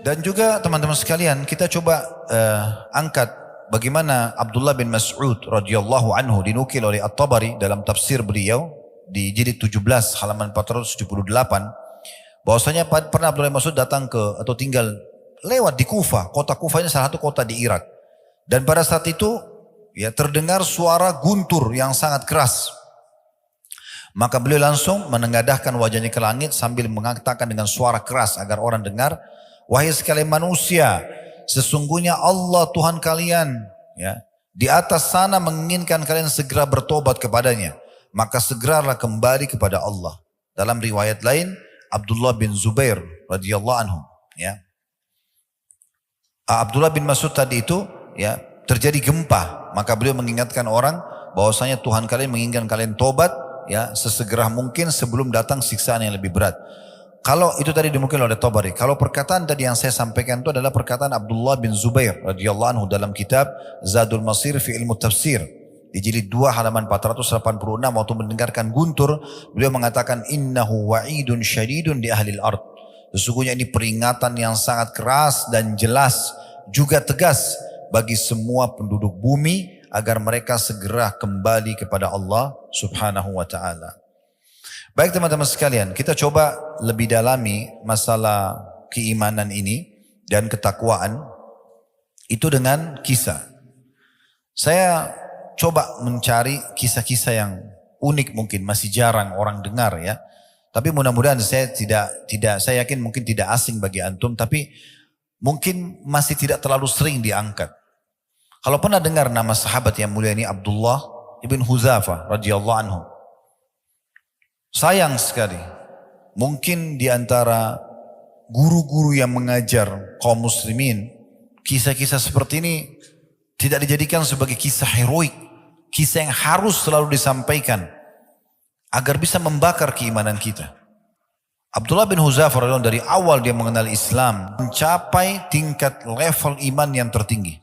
Dan juga teman-teman sekalian, kita coba angkat bagaimana Abdullah bin Mas'ud radhiyallahu anhu dinukil oleh At-Tabari dalam tafsir beliau di jilid 17 halaman 478 bahwasanya pernah Abdullah bin Mas'ud datang ke atau tinggal lewat di Kufah. Kota Kufah ini salah satu kota di Irak. Dan pada saat itu ya terdengar suara guntur yang sangat keras. Maka beliau langsung menengadahkan wajahnya ke langit sambil mengatakan dengan suara keras agar orang dengar, wahai sekalian manusia, sesungguhnya Allah Tuhan kalian ya di atas sana menginginkan kalian segera bertobat kepadanya, maka segeralah kembali kepada Allah. Dalam riwayat lain Abdullah bin Zubair radhiyallahu anhu ya. Abdullah bin Mas'ud tadi itu ya terjadi gempa, maka beliau mengingatkan orang bahwasanya Tuhan kalian menginginkan kalian tobat ya sesegera mungkin sebelum datang siksaan yang lebih berat. Kalau itu tadi dimukil oleh Tabari. Kalau perkataan tadi yang saya sampaikan itu adalah perkataan Abdullah bin Zubair radhiyallahu anhu dalam kitab Zadul Masir fi Ilmu Tafsir di jilid 2 halaman 486 waktu mendengarkan guntur beliau mengatakan innahu wa'idun syadidun di ahlil ard. Sesungguhnya ini peringatan yang sangat keras dan jelas juga tegas bagi semua penduduk bumi agar mereka segera kembali kepada Allah Subhanahu wa ta'ala. Baik teman-teman sekalian, kita coba lebih dalami masalah keimanan ini dan ketakwaan itu dengan kisah. Saya coba mencari kisah-kisah yang unik mungkin masih jarang orang dengar ya. Tapi mudah-mudahan saya saya yakin mungkin tidak asing bagi antum, tapi mungkin masih tidak terlalu sering diangkat. Kalau pernah dengar nama sahabat yang mulia ini Abdullah ibn Hudzafah radhiyallahu anhu. Sayang sekali, mungkin di antara guru-guru yang mengajar kaum muslimin, kisah-kisah seperti ini tidak dijadikan sebagai kisah heroik, kisah yang harus selalu disampaikan agar bisa membakar keimanan kita. Abdullah bin Hudzafah radhiyallahu anhu dari awal dia mengenal Islam, mencapai tingkat level iman yang tertinggi.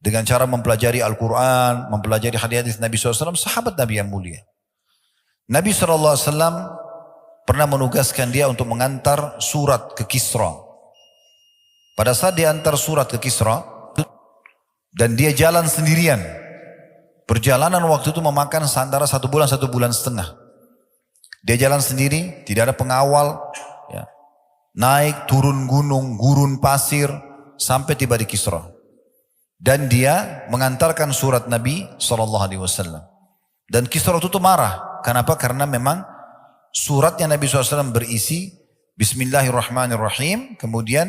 Dengan cara mempelajari Al-Quran, mempelajari hadis-hadis Nabi SAW, sahabat Nabi yang mulia. Nabi SAW pernah menugaskan dia untuk mengantar surat ke Kisra. Pada saat dia antar surat ke Kisra, dan dia jalan sendirian. Perjalanan waktu itu memakan antara 1 bulan, 1,5 bulan. Dia jalan sendiri, tidak ada pengawal. Ya. Naik, turun gunung, gurun pasir, sampai tiba di Kisra. Dan dia mengantarkan surat Nabi SAW. Dan Kisra itu marah. Kenapa? Karena memang suratnya Nabi SAW berisi Bismillahirrahmanirrahim. Kemudian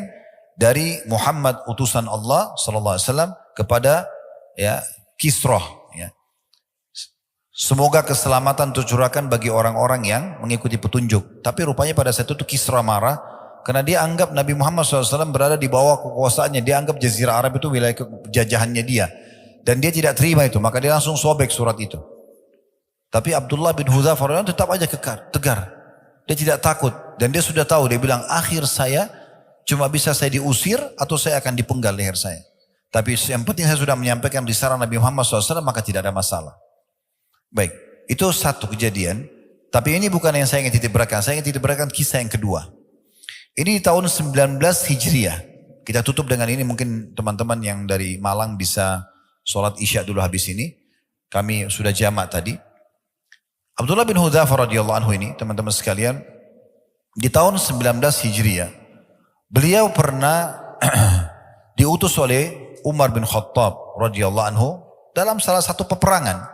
dari Muhammad utusan Allah SAW kepada ya Kisra. Ya. Semoga keselamatan tercurahkan bagi orang-orang yang mengikuti petunjuk. Tapi rupanya pada saat itu Kisra marah. Karena dia anggap Nabi Muhammad SAW berada di bawah kekuasaannya. Dia anggap Jazirah Arab itu wilayah jajahannya dia. Dan dia tidak terima itu. Maka dia langsung sobek surat itu. Tapi Abdullah bin Hudzafah tetap aja tegar. Dia tidak takut. Dan dia sudah tahu. Dia bilang akhir saya cuma bisa saya diusir atau saya akan dipenggal leher saya. Tapi yang penting saya sudah menyampaikan risalah Nabi Muhammad SAW maka tidak ada masalah. Baik. Itu satu kejadian. Tapi ini bukan yang saya ingin titip beratkan. Saya ingin titip beratkan kisah yang kedua. Ini di tahun 19 Hijriah. Kita tutup dengan ini, mungkin teman-teman yang dari Malang bisa sholat isya dulu habis ini. Kami sudah jamak tadi. Abdullah bin Hudzafah radhiyallahu anhu ini, teman-teman sekalian, di tahun 19 Hijriah, beliau pernah diutus oleh Umar bin Khattab radhiyallahu anhu dalam salah satu peperangan,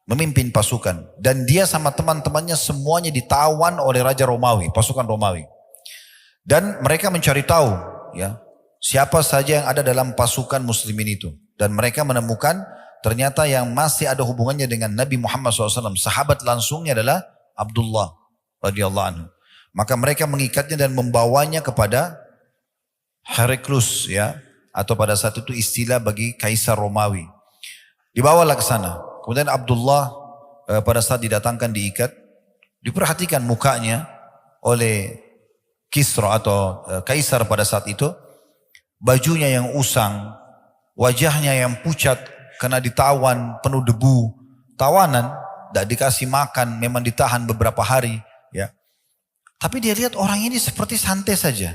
memimpin pasukan. Dan dia sama teman-temannya semuanya ditawan oleh Raja Romawi, pasukan Romawi. Dan mereka mencari tahu ya siapa saja yang ada dalam pasukan muslimin itu. Dan mereka menemukan ternyata yang masih ada hubungannya dengan Nabi Muhammad SAW. Sahabat langsungnya adalah Abdullah radhiyallahu anhu. Maka mereka mengikatnya dan membawanya kepada Heraklius ya. Atau pada saat itu istilah bagi Kaisar Romawi. Dibawalah ke sana. Kemudian Abdullah pada saat didatangkan diikat. Diperhatikan mukanya oleh Kisra atau Kaisar pada saat itu, bajunya yang usang, wajahnya yang pucat karena ditawan penuh debu, tawanan, tidak dikasih makan, memang ditahan beberapa hari, ya. Tapi dia lihat orang ini seperti santai saja,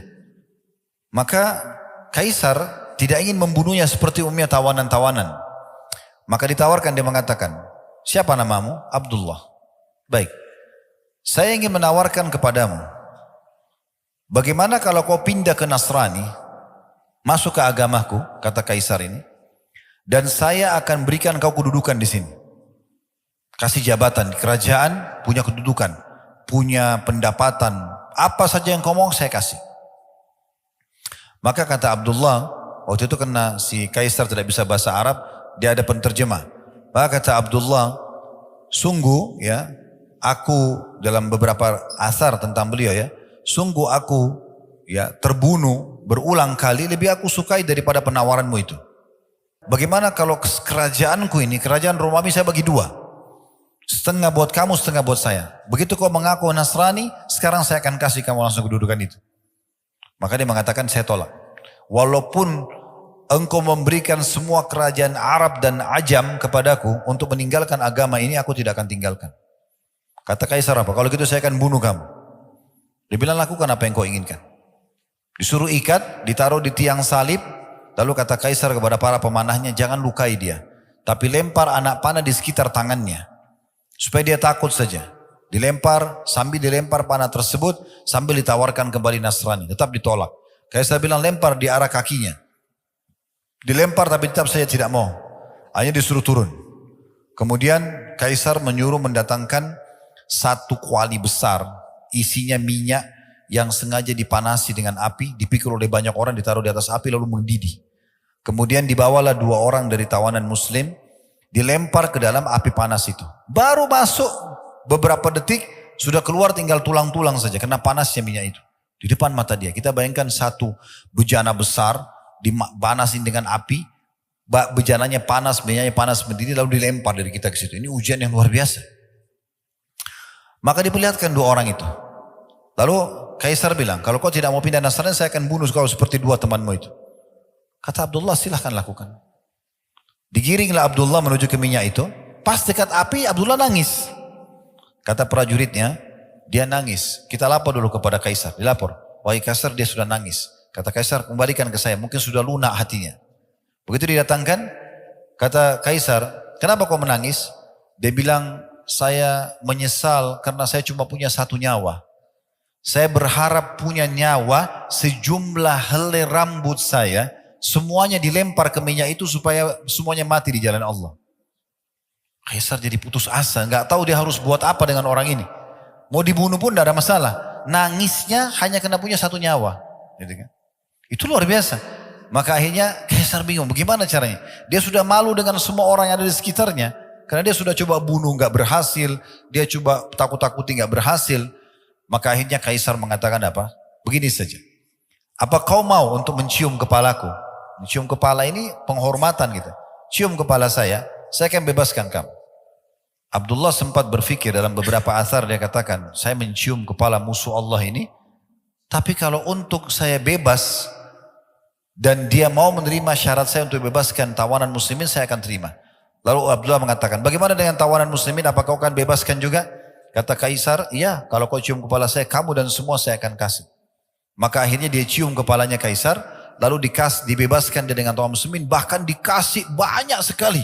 Maka Kaisar tidak ingin membunuhnya seperti umumnya tawanan-tawanan. Maka ditawarkan, dia mengatakan, siapa namamu? Abdullah. Baik, saya ingin menawarkan kepadamu, bagaimana kalau kau pindah ke Nasrani, masuk ke agamaku, kata Kaisar ini, dan saya akan berikan kau kedudukan di sini. Kasih jabatan di kerajaan, punya kedudukan, punya pendapatan, apa saja yang kau mau saya kasih. Maka kata Abdullah, waktu itu karena si Kaisar tidak bisa bahasa Arab, dia ada penterjemah. Maka kata Abdullah, sungguh ya, aku dalam beberapa asar tentang beliau ya, sungguh aku ya terbunuh berulang kali, lebih aku sukai daripada penawaranmu itu. Bagaimana kalau kerajaanku ini, kerajaan Romawi saya bagi dua. Setengah buat kamu, setengah buat saya. Begitu kau mengaku Nasrani, sekarang saya akan kasih kamu langsung kedudukan itu. Maka dia mengatakan, saya tolak. Walaupun engkau memberikan semua kerajaan Arab dan Ajam kepadaku untuk meninggalkan agama ini, aku tidak akan tinggalkan. Kata Kaisar apa? Kalau gitu saya akan bunuh kamu. Dia bilang, lakukan apa yang kau inginkan. Disuruh ikat, ditaruh di tiang salib. Lalu kata Kaisar kepada para pemanahnya, jangan lukai dia. Tapi lempar anak panah di sekitar tangannya. Supaya dia takut saja. Dilempar, sambil dilempar panah tersebut, sambil ditawarkan kembali Nasrani. Tetap ditolak. Kaisar bilang lempar di arah kakinya. Dilempar tapi tetap saya tidak mau. Hanya disuruh turun. Kemudian Kaisar menyuruh mendatangkan satu kuali besar. Isinya minyak yang sengaja dipanasi dengan api. Dipikul oleh banyak orang, ditaruh di atas api lalu mendidih. Kemudian dibawalah 2 orang dari tawanan muslim. Dilempar ke dalam api panas itu. Baru masuk beberapa detik sudah keluar tinggal tulang-tulang saja karena panasnya minyak itu. Di depan mata dia. Kita bayangkan satu bejana besar dipanasin dengan api. Bejananya panas, minyaknya panas mendidih lalu dilempar dari kita ke situ. Ini ujian yang luar biasa. Maka diperlihatkan 2 orang itu. Lalu Kaisar bilang, kalau kau tidak mau pindah Nasrani saya akan bunuh kau seperti 2 temanmu itu. Kata Abdullah, silahkan lakukan. Digiringlah Abdullah menuju ke minyak itu. Pas dekat api Abdullah nangis. Kata prajuritnya, dia nangis. Kita lapor dulu kepada Kaisar. Dilapor. Wahai Kaisar, dia sudah nangis. Kata Kaisar, kembalikan ke saya. Mungkin sudah lunak hatinya. Begitu didatangkan, kata Kaisar, kenapa kau menangis? Dia bilang, saya menyesal karena saya cuma punya 1 nyawa. Saya berharap punya nyawa sejumlah helai rambut saya. Semuanya dilempar ke minyak itu supaya semuanya mati di jalan Allah. Kaisar jadi putus asa, nggak tahu dia harus buat apa dengan orang ini. Mau dibunuh pun tidak ada masalah. Nangisnya hanya karena punya 1 nyawa. Gitu kan? Itu luar biasa. Maka akhirnya Kaisar bingung, bagaimana caranya? Dia sudah malu dengan semua orang yang ada di sekitarnya. Karena dia sudah coba bunuh, nggak berhasil. Dia coba takut-takuti, nggak berhasil. Maka akhirnya Kaisar mengatakan apa? Begini saja. Apa kau mau untuk mencium kepalaku? Mencium kepala ini penghormatan gitu. Cium kepala saya akan bebaskan kamu. Abdullah sempat berpikir dalam beberapa asar dia katakan, saya mencium kepala musuh Allah ini, tapi kalau untuk saya bebas dan dia mau menerima syarat saya untuk bebaskan tawanan muslimin, saya akan terima. Lalu Abdullah mengatakan, bagaimana dengan tawanan muslimin, apakah kau akan bebaskan juga? Kata Kaisar, iya, kalau kau cium kepala saya, kamu dan semua saya akan kasih. Maka akhirnya dia cium kepalanya Kaisar, lalu dibebaskan dia dengan tawanan muslimin, bahkan dikasih banyak sekali.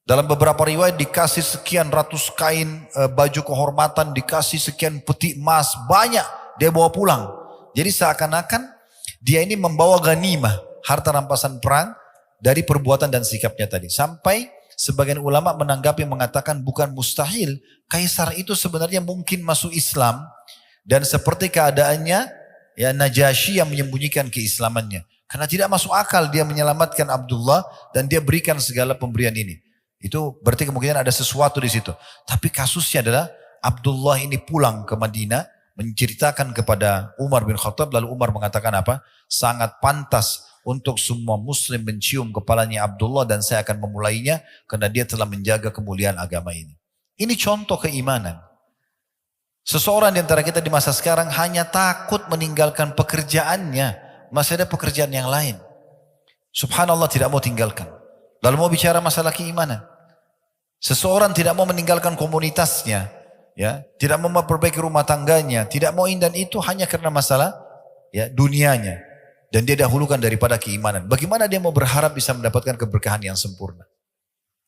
Dalam beberapa riwayat dikasih sekian ratus kain baju kehormatan, dikasih sekian peti emas, banyak dia bawa pulang. Jadi seakan-akan dia ini membawa ganimah, harta rampasan perang dari perbuatan dan sikapnya tadi. Sampai sebagian ulama menanggapi mengatakan bukan mustahil, Kaisar itu sebenarnya mungkin masuk Islam dan seperti keadaannya ya Najasyi yang menyembunyikan keislamannya. Karena tidak masuk akal dia menyelamatkan Abdullah dan dia berikan segala pemberian ini. Itu berarti kemungkinan ada sesuatu di situ. Tapi kasusnya adalah Abdullah ini pulang ke Madinah menceritakan kepada Umar bin Khattab, lalu Umar mengatakan apa? Sangat pantas untuk semua muslim mencium kepalanya Abdullah dan saya akan memulainya karena dia telah menjaga kemuliaan agama ini. Ini contoh keimanan. Seseorang di antara kita di masa sekarang hanya takut meninggalkan pekerjaannya, masih ada pekerjaan yang lain. Subhanallah, tidak mau tinggalkan. Lalu mau bicara masalah keimanan. Seseorang tidak mau meninggalkan komunitasnya, ya, tidak mau memperbaiki rumah tangganya, tidak mau ini dan itu hanya karena masalah ya dunianya. Dan dia dahulukan daripada keimanan. Bagaimana dia mau berharap bisa mendapatkan keberkahan yang sempurna?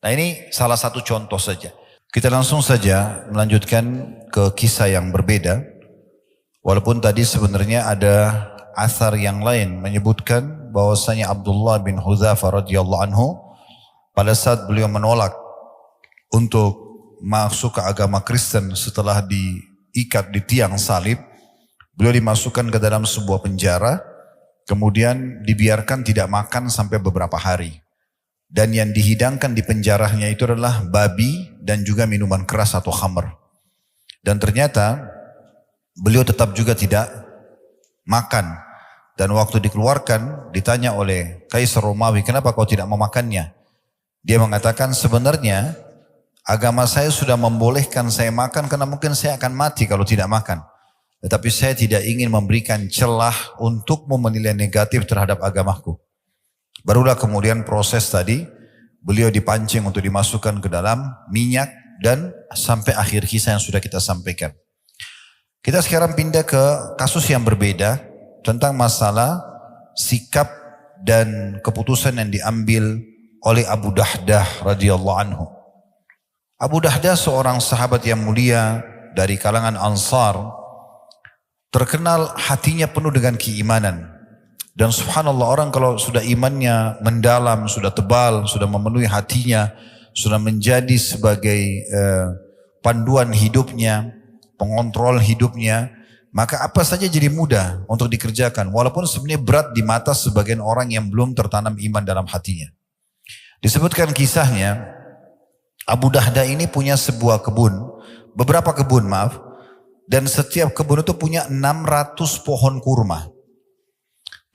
Nah ini salah satu contoh saja. Kita langsung saja melanjutkan ke kisah yang berbeda. Walaupun tadi sebenarnya ada asar yang lain menyebutkan bahwasanya Abdullah bin Hudzafah radhiyallahu anhu pada saat beliau menolak untuk masuk ke agama Kristen setelah diikat di tiang salib, beliau dimasukkan ke dalam sebuah penjara, kemudian dibiarkan tidak makan sampai beberapa hari. Dan yang dihidangkan di penjaranya itu adalah babi dan juga minuman keras atau khamr. Dan ternyata beliau tetap juga tidak makan. Dan waktu dikeluarkan ditanya oleh Kaisar Romawi, kenapa kau tidak memakannya? Dia mengatakan sebenarnya agama saya sudah membolehkan saya makan karena mungkin saya akan mati kalau tidak makan. Tetapi saya tidak ingin memberikan celah untukmu menilai negatif terhadap agamaku. Barulah kemudian proses tadi, beliau dipancing untuk dimasukkan ke dalam minyak dan sampai akhir kisah yang sudah kita sampaikan. Kita sekarang pindah ke kasus yang berbeda tentang masalah sikap dan keputusan yang diambil oleh Abu Dahdah radhiyallahu anhu. Abu Dahdah seorang sahabat yang mulia dari kalangan Ansar, terkenal hatinya penuh dengan keimanan. Dan subhanallah, orang kalau sudah imannya mendalam, sudah tebal, sudah memenuhi hatinya, sudah menjadi sebagai panduan hidupnya, pengontrol hidupnya, maka apa saja jadi mudah untuk dikerjakan. Walaupun sebenarnya berat di mata sebagian orang yang belum tertanam iman dalam hatinya. Disebutkan kisahnya, Abu Dahdah ini punya sebuah kebun, beberapa kebun maaf, dan setiap kebun itu punya 600 pohon kurma.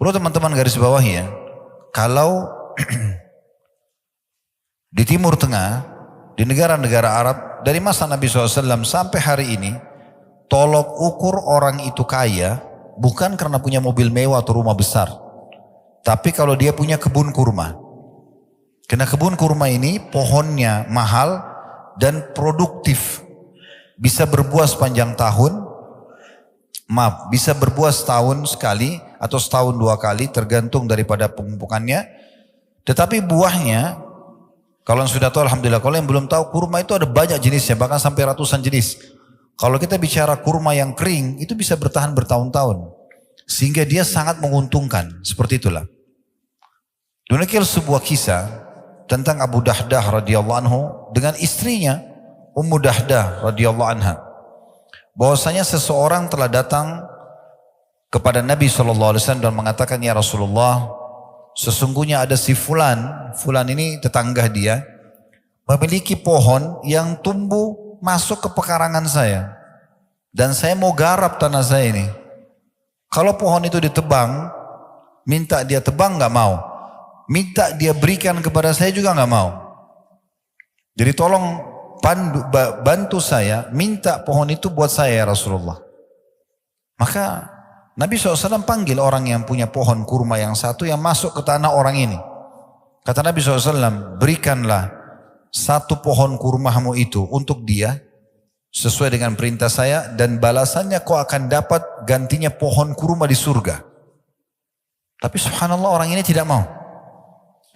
Perlu teman-teman garis bawahi ya, kalau di Timur Tengah, di negara-negara Arab, dari masa Nabi SAW sampai hari ini, tolok ukur orang itu kaya, bukan karena punya mobil mewah atau rumah besar, tapi kalau dia punya kebun kurma. Karena kebun kurma ini pohonnya mahal dan produktif, bisa berbuah sepanjang tahun, bisa berbuah setahun sekali atau setahun 2 kali tergantung daripada pemumpukannya. Tetapi buahnya, kalau yang sudah tahu alhamdulillah, kalau yang belum tahu kurma itu ada banyak jenisnya, bahkan sampai ratusan jenis. Kalau kita bicara kurma yang kering itu bisa bertahan bertahun-tahun, sehingga dia sangat menguntungkan. Seperti itulah. Demikian sebuah kisah tentang Abu Dahdah radhiyallahu anhu dengan istrinya Ummu Dahdah radhiyallahu anha. Bahwasanya seseorang telah datang kepada Nabi SAW dan mengatakan, ya Rasulullah, sesungguhnya ada si Fulan ini tetangga dia, memiliki pohon yang tumbuh masuk ke pekarangan saya. Dan saya mau garap tanah saya ini. Kalau pohon itu ditebang, minta dia tebang gak mau. Minta dia berikan kepada saya juga gak mau. Jadi tolong bantu saya, minta pohon itu buat saya ya Rasulullah. Maka Nabi SAW panggil orang yang punya pohon kurma yang satu yang masuk ke tanah orang ini. Kata Nabi SAW, berikanlah satu pohon kurmamu itu untuk dia sesuai dengan perintah saya, dan balasannya kau akan dapat gantinya pohon kurma di surga. Tapi subhanallah orang ini tidak mau.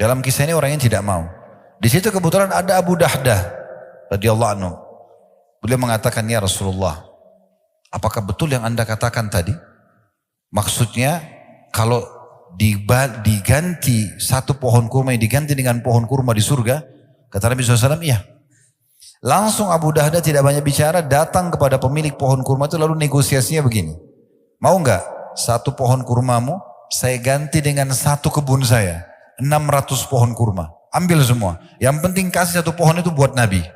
Dalam kisah ini orang ini tidak mau. Di situ kebetulan ada Abu Dahdah radhiyallahu anhu. Beliau mengatakan, ya Rasulullah, apakah betul yang anda katakan tadi? Maksudnya kalau diganti satu pohon kurma yang diganti dengan pohon kurma di surga? Kata Nabi SAW, iya. Langsung Abu Dahdah tidak banyak bicara, datang kepada pemilik pohon kurma itu, lalu negosiasinya begini. Mau enggak satu pohon kurmamu saya ganti dengan satu kebun saya, 600 pohon kurma. Ambil semua. Yang penting kasih satu pohon itu buat Nabi.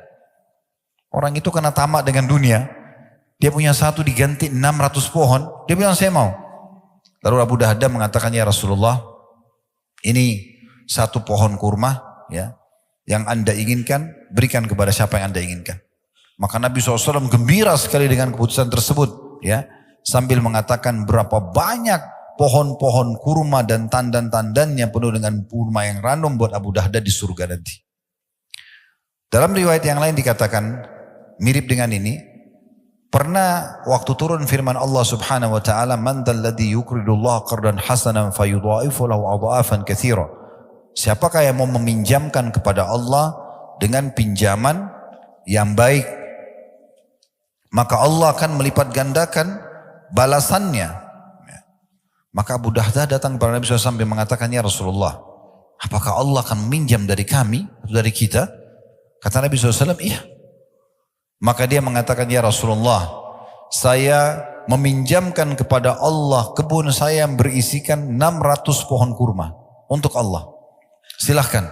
Orang itu kena tamak dengan dunia. Dia punya satu diganti 600 pohon. Dia bilang saya mau. Lalu Abu Dahdah mengatakan, ya Rasulullah, ini satu pohon kurma ya, yang anda inginkan, berikan kepada siapa yang anda inginkan. Maka Nabi SAW gembira sekali dengan keputusan tersebut ya, sambil mengatakan berapa banyak pohon-pohon kurma dan tandan-tandannya penuh dengan kurma yang random buat Abu Dahdah di surga nanti. Dalam riwayat yang lain dikatakan mirip dengan ini, Pernah waktu turun firman Allah Subhanahu wa taala, "Man dzalladzi yuqridullaha qardan hasanan fayudha'ifu lahu adha'afan katsira." Siapakah yang mau meminjamkan kepada Allah dengan pinjaman yang baik, maka Allah akan melipat gandakan balasannya. Maka Abu Dahdah datang kepada Nabi SAW sambil mengatakan, "Ya Rasulullah, apakah Allah akan meminjam dari kami, dari kita?" Kata Nabi SAW, "Iya." Maka dia mengatakan, "Ya Rasulullah, saya meminjamkan kepada Allah kebun saya yang berisikan 600 pohon kurma untuk Allah. Silahkan,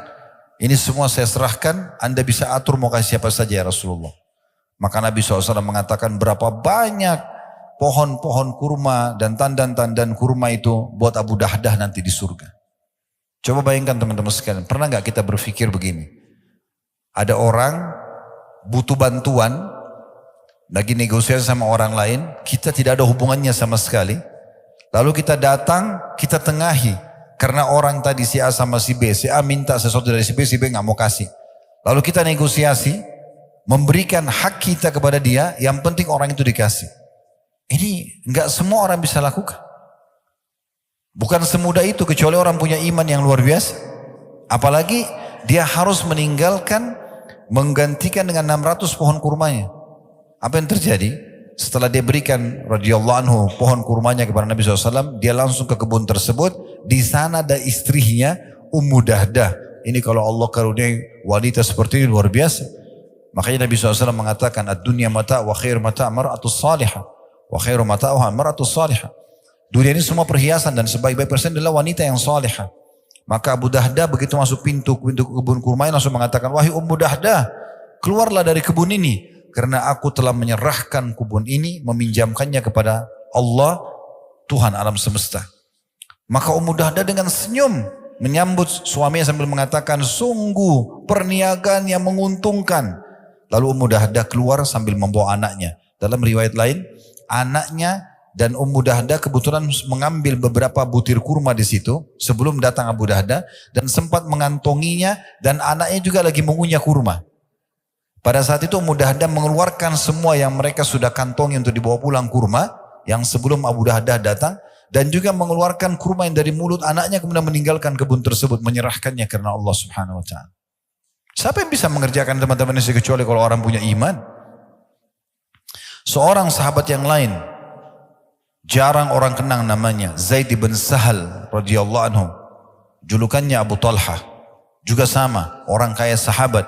ini semua saya serahkan, Anda bisa atur mau kasih siapa saja ya Rasulullah." Maka Nabi SAW mengatakan, berapa banyak pohon-pohon kurma dan tandan-tandan kurma itu buat Abu Dahdah nanti di surga. Coba bayangkan teman-teman sekalian, pernah gak kita berpikir begini? Ada orang butuh bantuan, lagi negosiasi sama orang lain, kita tidak ada hubungannya sama sekali. Lalu kita datang, kita tengahi. Karena orang tadi si A sama si B, si A minta sesuatu dari si B gak mau kasih. Lalu kita negosiasi, memberikan hak kita kepada dia, yang penting orang itu dikasih. Ini gak semua orang bisa lakukan. Bukan semudah itu kecuali orang punya iman yang luar biasa. Apalagi dia harus meninggalkan, menggantikan dengan 600 pohon kurmanya. Apa yang terjadi? Setelah dia berikan radhiyallahu anhu pohon kurmanya kepada Nabi SAW, dia langsung ke kebun tersebut. Di sana ada istrinya Ummu Dahdah. Ini kalau Allah karuniai wanita seperti ini luar biasa. Makanya Nabi SAW mengatakan, "Ad-dunya mata' wa khair mata' mar'atus salihah wa khairu mata'uha mar'atus salihah." Dunia ini semua perhiasan dan sebaik-baik persen adalah wanita yang salihah. Maka Abu Dahdah begitu masuk pintu kebun kurma langsung mengatakan, "Wahai Ummu Dahdah, keluarlah dari kebun ini. Karena aku telah menyerahkan kebun ini, meminjamkannya kepada Allah, Tuhan alam semesta." Maka Ummu Dahdah dengan senyum menyambut suaminya sambil mengatakan, "Sungguh perniagaan yang menguntungkan." Lalu Ummu Dahdah keluar sambil membawa anaknya. Dalam riwayat lain, anaknya dan Ummu Dahdah kebetulan mengambil beberapa butir kurma di situ sebelum datang Abu Dahdah dan sempat mengantonginya, dan anaknya juga lagi mengunyah kurma. Pada saat itu Ummu Dahdah mengeluarkan semua yang mereka sudah kantongi untuk dibawa pulang kurma yang sebelum Abu Dahdah datang, dan juga mengeluarkan kurma yang dari mulut anaknya, kemudian meninggalkan kebun tersebut, menyerahkannya karena Allah Subhanahu wa taala. Siapa yang bisa mengerjakan teman-teman ini kecuali kalau orang punya iman? Seorang sahabat yang lain, jarang orang kenang namanya, Zaid bin Sahal radhiyallahu anhu. Julukannya Abu Talha. Juga sama, orang kaya sahabat.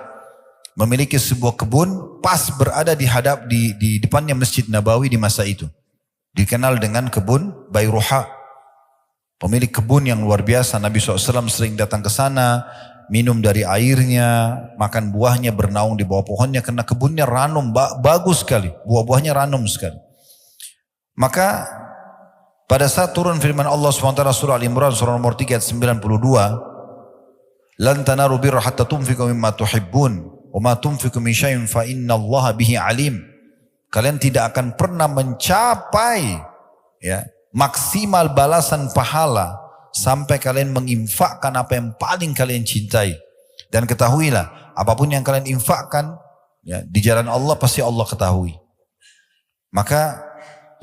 Memiliki sebuah kebun pas berada di depannya Masjid Nabawi di masa itu. Dikenal dengan kebun Bayruha. Pemilik kebun yang luar biasa. Nabi SAW sering datang ke sana, minum dari airnya, makan buahnya, bernaung di bawah pohonnya, karena kebunnya ranum, bagus sekali. Buah-buahnya ranum sekali. Maka pada saat turun firman Allah SWT surah Al-Imran surah nomor 3 ayat 92, "Lan tanaru birra hatta tunfiqu mimma tuhibbun wa ma tunfiqu min syai'in fa innallaha bihi alim." Kalian tidak akan pernah mencapai maksimal balasan pahala sampai kalian menginfakkan apa yang paling kalian cintai. Dan ketahuilah, apapun yang kalian infakkan di jalan Allah pasti Allah ketahui. Maka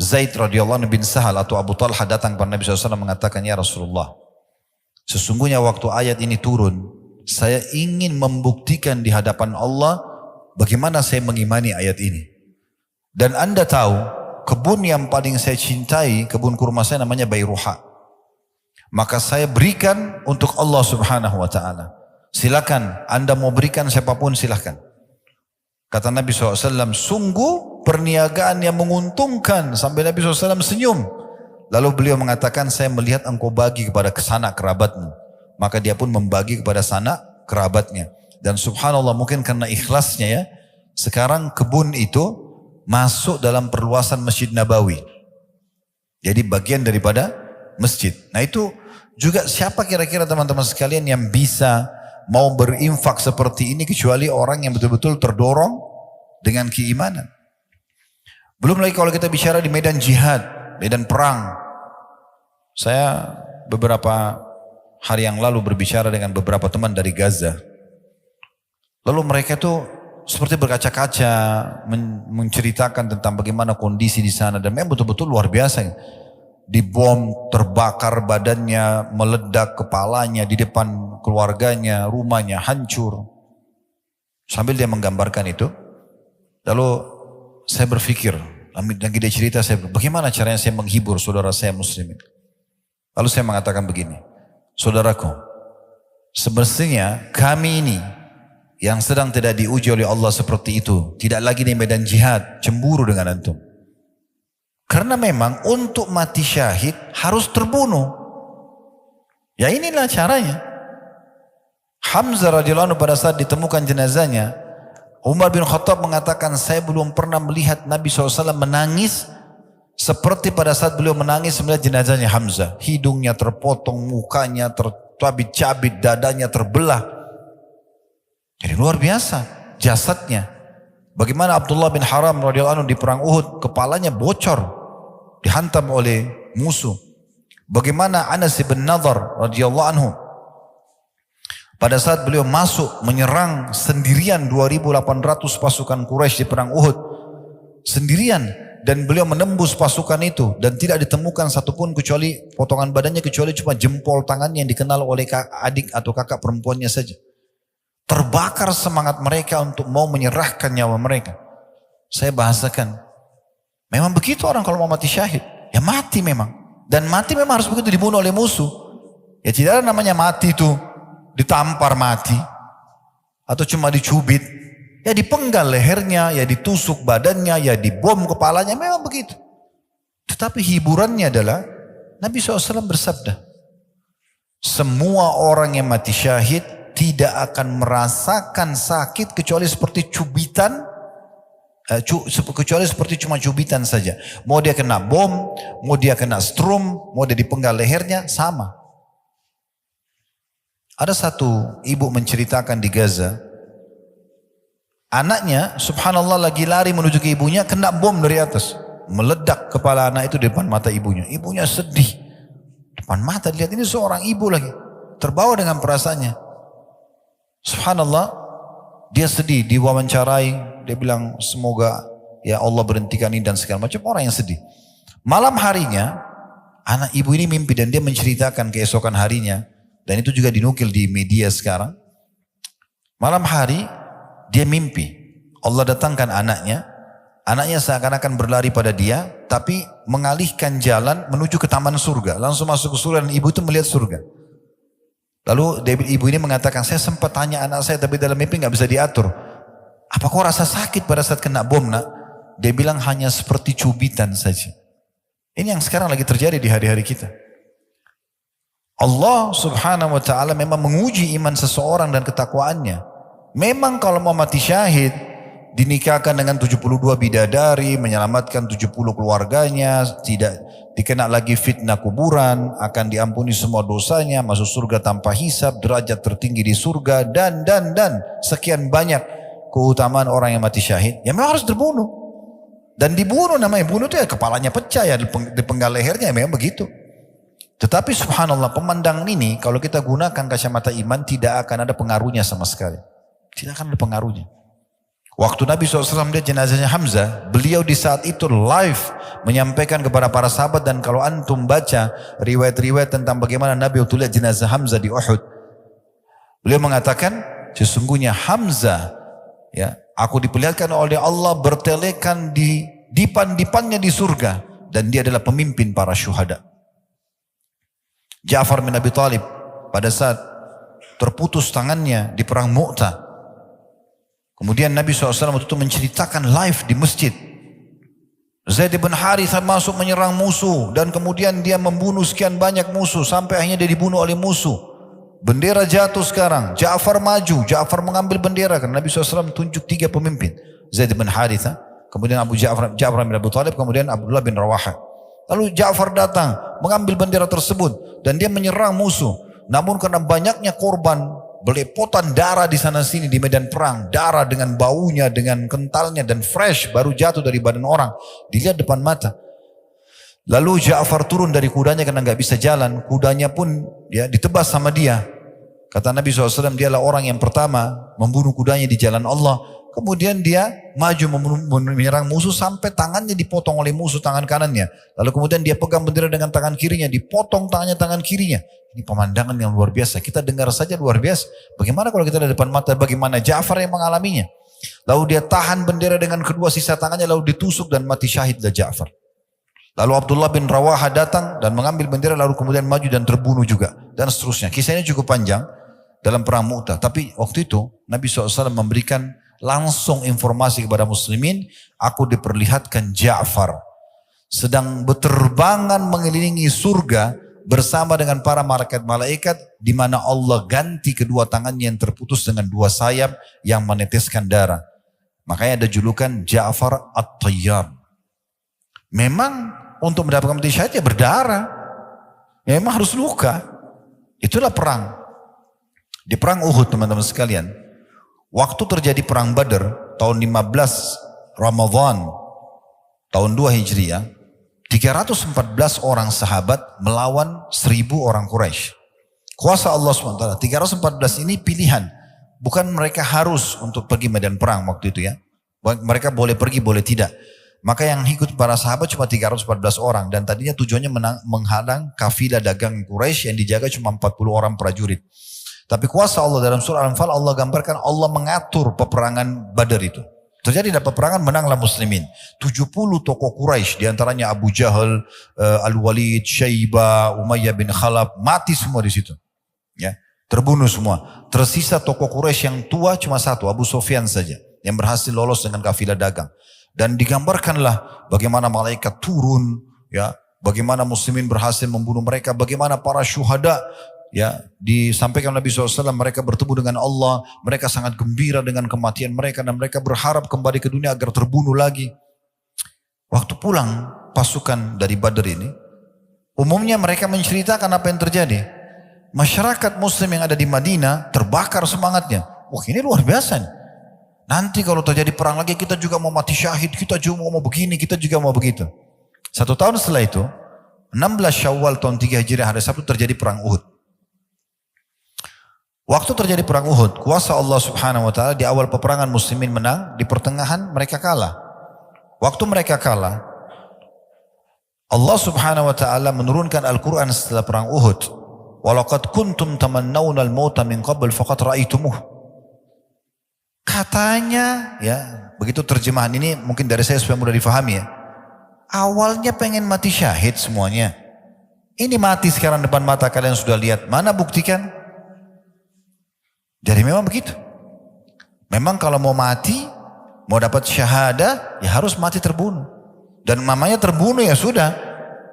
Zaid radhiyallahu anhu bin Sahal atau Abu Talha datang kepada Nabi SAW mengatakan, "Ya Rasulullah, sesungguhnya waktu ayat ini turun, saya ingin membuktikan di hadapan Allah bagaimana saya mengimani ayat ini. Dan Anda tahu, kebun yang paling saya cintai, kebun kurma saya namanya Bayruha. Maka saya berikan untuk Allah Subhanahu wa taala. Silakan, Anda mau berikan siapapun silakan." Kata Nabi SAW, "Sungguh perniagaan yang menguntungkan." Sampai Nabi SAW senyum. Lalu beliau mengatakan, "Saya melihat engkau bagi kepada sanak kerabatmu." Maka dia pun membagi kepada sanak kerabatnya. Dan subhanallah, mungkin karena ikhlasnya sekarang kebun itu masuk dalam perluasan Masjid Nabawi. Jadi bagian daripada masjid. Nah itu juga siapa kira-kira teman-teman sekalian yang bisa mau berinfak seperti ini kecuali orang yang betul-betul terdorong dengan keimanan. Belum lagi kalau kita bicara di medan jihad, medan perang. Saya beberapa hari yang lalu berbicara dengan beberapa teman dari Gaza. Lalu mereka tuh seperti berkaca-kaca menceritakan tentang bagaimana kondisi di sana dan memang betul-betul luar biasa. Dibom, terbakar badannya, meledak kepalanya di depan keluarganya, rumahnya hancur. Sambil dia menggambarkan itu, lalu saya berpikir, lagi dia cerita, bagaimana caranya saya menghibur saudara saya muslimin. Lalu saya mengatakan begini, saudaraku, semestinya kami ini yang sedang tidak diuji oleh Allah seperti itu, tidak lagi di medan jihad, cemburu dengan antum. Karena memang untuk mati syahid harus terbunuh. Ya inilah caranya. Hamzah radhiyallahu anhu pada saat ditemukan jenazahnya, Umar bin Khattab mengatakan, saya belum pernah melihat Nabi SAW menangis seperti pada saat beliau menangis melihat jenazahnya Hamzah. Hidungnya terpotong, mukanya tercabit-cabit, dadanya terbelah. Jadi luar biasa jasadnya. Bagaimana Abdullah bin Haram radhiyallahu anhu di perang Uhud, kepalanya bocor, dihantam oleh musuh. Bagaimana Anas bin Nadhr radhiyallahu anhu pada saat beliau masuk menyerang sendirian 2.800 pasukan Quraisy di perang Uhud sendirian, dan beliau menembus pasukan itu dan tidak ditemukan satupun kecuali potongan badannya, kecuali cuma jempol tangannya yang dikenal oleh adik atau kakak perempuannya saja. Terbakar semangat mereka untuk mau menyerahkan nyawa mereka. Saya bahasakan, memang begitu orang kalau mau mati syahid, ya mati memang. Dan mati memang harus begitu, dibunuh oleh musuh. Ya tidak ada namanya mati itu ditampar mati, atau cuma dicubit. Ya dipenggal lehernya, ya ditusuk badannya, ya dibom kepalanya, memang begitu. Tetapi hiburannya adalah, Nabi SAW bersabda, semua orang yang mati syahid tidak akan merasakan sakit kecuali seperti cubitan, kecuali seperti cuma cubitan saja. Mau dia kena bom, mau dia kena strum, mau dia dipenggal lehernya, sama. Ada satu ibu menceritakan di Gaza, anaknya subhanallah lagi lari menuju ke ibunya, kena bom dari atas, meledak kepala anak itu di depan mata ibunya. Ibunya sedih, depan mata lihat, ini seorang ibu lagi, terbawa dengan perasaannya. Subhanallah, dia sedih, diwawancarai, dia bilang semoga ya Allah berhentikan ini dan segala macam, orang yang sedih. Malam harinya anak ibu ini mimpi dan dia menceritakan keesokan harinya, dan itu juga dinukil di media sekarang. Malam hari dia mimpi Allah datangkan anaknya, anaknya seakan-akan berlari pada dia, tapi mengalihkan jalan menuju ke taman surga, langsung masuk ke surga, dan ibu itu melihat surga. Lalu ibu ini mengatakan, saya sempat tanya anak saya tapi dalam mimpi nggak bisa diatur. Apa kau rasa sakit pada saat kena bom nak? Dia bilang hanya seperti cubitan saja. Ini yang sekarang lagi terjadi di hari-hari kita. Allah subhanahu wa ta'ala memang menguji iman seseorang dan ketakwaannya. Memang kalau mau mati syahid, dinikahkan dengan 72 bidadari, menyelamatkan 70 keluarganya, tidak dikena lagi fitnah kuburan, akan diampuni semua dosanya, masuk surga tanpa hisab, derajat tertinggi di surga, dan sekian banyak keutamaan orang yang mati syahid. Ya memang harus terbunuh. Dan dibunuh, namanya bunuh itu ya kepalanya pecah, ya dipenggal lehernya, ya memang begitu. Tetapi subhanallah, pemandangan ini kalau kita gunakan kacamata iman tidak akan ada pengaruhnya sama sekali. Tidak akan ada pengaruhnya. Waktu Nabi SAW lihat jenazahnya Hamzah, beliau di saat itu live menyampaikan kepada para sahabat, dan kalau antum baca riwayat-riwayat tentang bagaimana Nabi waktu lihat jenazah Hamzah di Uhud, beliau mengatakan, sesungguhnya Hamzah, ya, aku diperlihatkan oleh Allah bertelekan di dipan-dipannya di surga, dan dia adalah pemimpin para syuhada. Ja'far bin Abi Thalib pada saat terputus tangannya di perang Mu'tah, kemudian Nabi SAW waktu itu menceritakan live di masjid. Zaid bin Harithah masuk menyerang musuh, dan kemudian dia membunuh sekian banyak musuh, sampai akhirnya dia dibunuh oleh musuh. Bendera jatuh sekarang, Ja'far maju, Ja'far mengambil bendera, karena Nabi SAW tunjuk 3 pemimpin. Zaid bin Harithah, kemudian Ja'far bin Abi Thalib, kemudian Abdullah bin Rawaha. Lalu Ja'far datang, mengambil bendera tersebut, dan dia menyerang musuh. Namun karena banyaknya korban, belepotan darah di sana sini di medan perang, darah dengan baunya, dengan kentalnya, dan fresh, baru jatuh dari badan orang, dilihat depan mata. Lalu Ja'far turun dari kudanya karena nggak bisa jalan, kudanya pun ya ditebas sama dia. Kata Nabi SAW, dialah orang yang pertama membunuh kudanya di jalan Allah. kemudian dia maju menyerang musuh sampai tangannya dipotong oleh musuh tangan kanannya. Lalu kemudian dia pegang bendera dengan tangan kirinya, dipotong tangan kirinya. Ini pemandangan yang luar biasa. Kita dengar saja luar biasa. Bagaimana kalau kita ada depan mata, bagaimana Ja'far yang mengalaminya. Lalu dia tahan bendera dengan kedua sisa tangannya, lalu ditusuk dan mati syahidlah Ja'far. Lalu Abdullah bin Rawaha datang dan mengambil bendera, lalu kemudian maju dan terbunuh juga. Dan seterusnya. Kisahnya cukup panjang dalam perang Mu'tah. Tapi waktu itu Nabi SAW memberikan langsung informasi kepada muslimin, aku diperlihatkan Ja'far sedang berterbangan mengelilingi surga bersama dengan para malaikat di mana Allah ganti kedua tangannya yang terputus dengan dua sayap yang meneteskan darah. Makanya ada julukan Ja'far At-Tayyar. Memang untuk mendapatkan mati syahid ya berdarah. Memang harus luka. Itulah perang. Di perang Uhud teman-teman sekalian, waktu terjadi perang Badar tahun 15 Ramadhan tahun 2 Hijriah, 314 orang sahabat melawan 1000 orang Quraisy. Kuasa Allah SWT. 314 ini pilihan. Bukan mereka harus untuk pergi medan perang waktu itu ya. Mereka boleh pergi, boleh tidak. Maka yang ikut para sahabat cuma 314 orang. Dan tadinya tujuannya menghalang kafilah dagang Quraisy yang dijaga cuma 40 orang prajurit. Tapi kuasa Allah dalam surah Al-Anfal, Allah gambarkan Allah mengatur peperangan Badar itu. Terjadi dalam peperangan, menanglah muslimin. 70 tokoh Quraisy, diantaranya Abu Jahal, Al-Walid, Syaibah, Umayyah bin Khalaf, mati semua di situ. Ya, terbunuh semua. Tersisa tokoh Quraisy yang tua cuma satu, Abu Sufyan saja, yang berhasil lolos dengan kafilah dagang. Dan digambarkanlah bagaimana malaikat turun, ya, bagaimana muslimin berhasil membunuh mereka, bagaimana para syuhada, ya, disampaikan Nabi SAW, mereka bertemu dengan Allah, mereka sangat gembira dengan kematian mereka, dan mereka berharap kembali ke dunia agar terbunuh lagi. Waktu pulang pasukan dari Badar ini, umumnya mereka menceritakan apa yang terjadi. Masyarakat muslim yang ada di Madinah terbakar semangatnya. Wah, ini luar biasa nih. Nanti kalau terjadi perang lagi kita juga mau mati syahid, kita juga mau begini, kita juga mau begitu. 1 tahun setelah itu, 16 Syawal tahun 3 Hijriah, hari Sabtu terjadi perang Uhud. Waktu terjadi perang Uhud, kuasa Allah Subhanahu wa taala, di awal peperangan muslimin menang, di pertengahan mereka kalah. Waktu mereka kalah, Allah Subhanahu wa taala menurunkan Al-Qur'an setelah perang Uhud. Walaqad kuntum tamannawna al-mauta min qabl faqad ra'aitumuh. Katanya, ya, begitu terjemahan ini mungkin dari saya supaya mudah difahami ya. Awalnya pengen mati syahid semuanya. Ini mati sekarang depan mata kalian sudah lihat. Mana buktikan? Jadi memang begitu. Memang kalau mau mati, mau dapat syahadah, ya harus mati terbunuh. Dan mamanya terbunuh ya sudah,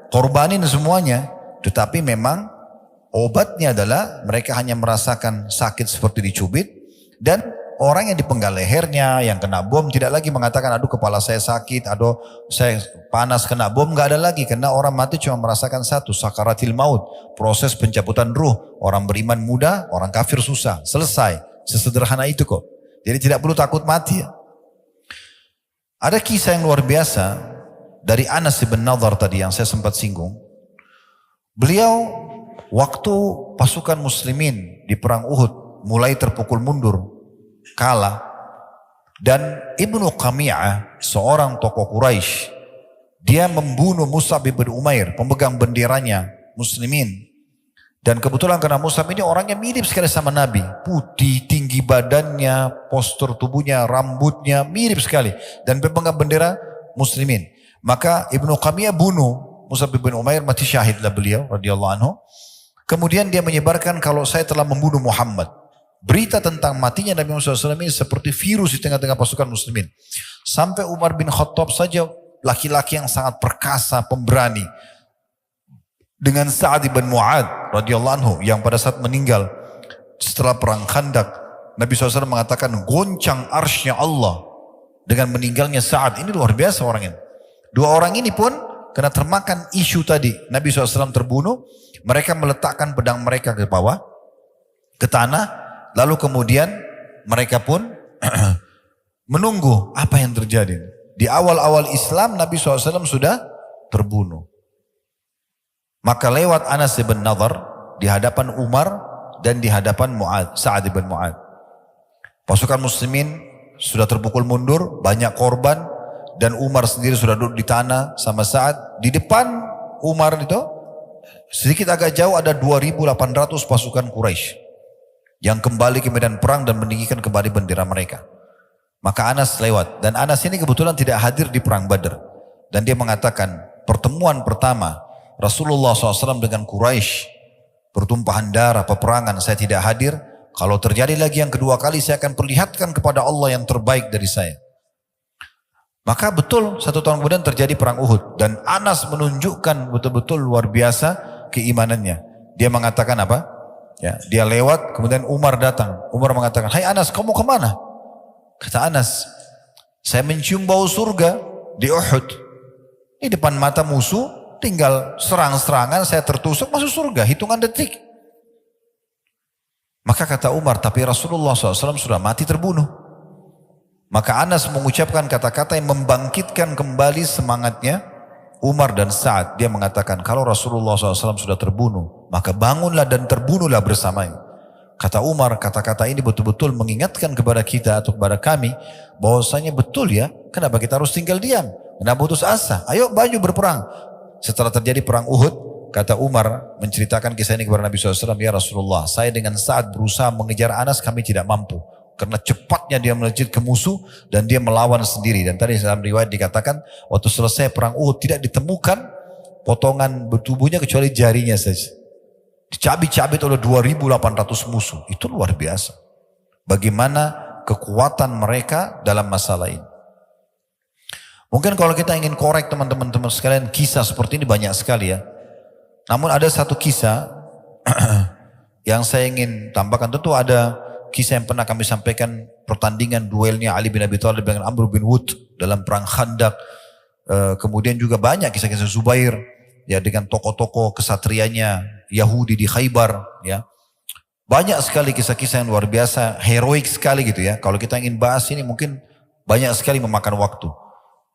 korbanin semuanya. Tetapi memang obatnya adalah mereka hanya merasakan sakit seperti dicubit. Dan orang yang dipenggal lehernya, yang kena bom tidak lagi mengatakan aduh kepala saya sakit, aduh saya panas kena bom, nggak ada lagi. Karena orang mati cuma merasakan satu, sakaratil maut, proses pencabutan ruh. Orang beriman mudah, orang kafir susah. Selesai, sesederhana itu kok. Jadi tidak perlu takut mati. Ada kisah yang luar biasa dari Anas bin Nadhr tadi yang saya sempat singgung. Beliau waktu pasukan muslimin di perang Uhud mulai terpukul mundur, kalah, dan Ibnu Qami'ah, seorang tokoh Quraisy, dia membunuh Mus'ab bin Umair, pemegang benderanya muslimin. Dan kebetulan karena Mus'ab ini orangnya mirip sekali sama Nabi, putih, tinggi badannya, postur tubuhnya, rambutnya mirip sekali, dan pemegang bendera muslimin. Maka Ibnu Qami'ah bunuh Mus'ab bin Umair, mati syahidlah beliau radhiyallahu anhu. Kemudian dia menyebarkan kalau saya telah membunuh Muhammad. Berita tentang matinya Nabi Muhammad SAW ini seperti virus di tengah-tengah pasukan muslimin. Sampai Umar bin Khattab saja, laki-laki yang sangat perkasa, pemberani, dengan Sa'ad bin Mu'ad radhiyallahu anhu yang pada saat meninggal setelah perang Khandaq, Nabi SAW mengatakan goncang arsy-Nya Allah dengan meninggalnya Sa'ad. Ini luar biasa orang ini. Dua orang ini pun karena termakan isu tadi, Nabi SAW terbunuh, mereka meletakkan pedang mereka ke bawah, ke tanah. Lalu kemudian mereka pun menunggu apa yang terjadi. Di awal-awal Islam Nabi SAW sudah terbunuh. Maka lewat Anas bin Nadhr di hadapan Umar dan di hadapan Sa'ad bin Mu'ad. Pasukan muslimin sudah terpukul mundur, banyak korban, dan Umar sendiri sudah duduk di tanah sama Sa'ad. Di depan Umar itu, sedikit agak jauh ada 2.800 pasukan Quraisy yang kembali ke medan perang dan meninggikan kembali bendera mereka. Maka Anas lewat, dan Anas ini kebetulan tidak hadir di perang Badar. Dan dia mengatakan, pertemuan pertama Rasulullah SAW dengan Quraisy, pertumpahan darah, peperangan, saya tidak hadir. Kalau terjadi lagi yang kedua kali, saya akan perlihatkan kepada Allah yang terbaik dari saya. Maka betul 1 tahun kemudian terjadi perang Uhud. Dan Anas menunjukkan betul-betul luar biasa keimanannya. Dia mengatakan apa? Ya, dia lewat, kemudian Umar datang. Umar mengatakan, hai Anas, kamu kemana? Kata Anas, saya mencium bau surga di Uhud. Di depan mata musuh, tinggal serang-serangan, saya tertusuk masuk surga, hitungan detik. Maka kata Umar, tapi Rasulullah SAW sudah mati terbunuh. Maka Anas mengucapkan kata-kata yang membangkitkan kembali semangatnya Umar dan Sa'ad. Dia mengatakan, kalau Rasulullah SAW sudah terbunuh, maka bangunlah dan terbunuhlah bersamanya. Kata Umar, kata-kata ini betul-betul mengingatkan kepada kita atau kepada kami, bahwasanya betul ya, kenapa kita harus tinggal diam? Kenapa putus asa? Ayo baju berperang. Setelah terjadi perang Uhud, kata Umar menceritakan kisah ini kepada Nabi SAW, ya Rasulullah, saya dengan Sa'ad berusaha mengejar Anas, kami tidak mampu. Karena cepatnya dia melejit ke musuh dan dia melawan sendiri. Dan tadi dalam riwayat dikatakan, waktu selesai perang Uhud tidak ditemukan potongan tubuhnya kecuali jarinya saja. Dicabik-cabik oleh 2.800 musuh. Itu luar biasa. Bagaimana kekuatan mereka dalam masalah ini. Mungkin kalau kita ingin korek teman-teman sekalian, kisah seperti ini banyak sekali ya. Namun ada satu kisah yang saya ingin tambahkan. Tentu ada kisah yang pernah kami sampaikan, pertandingan duelnya Ali bin Abi Thalib dengan Amr bin Wud dalam perang Khandaq. Kemudian juga banyak kisah-kisah Zubair ya, dengan tokoh-tokoh kesatrianya Yahudi di Khaybar ya. Banyak sekali kisah-kisah yang luar biasa, heroik sekali gitu ya. Kalau kita ingin bahas ini mungkin banyak sekali memakan waktu.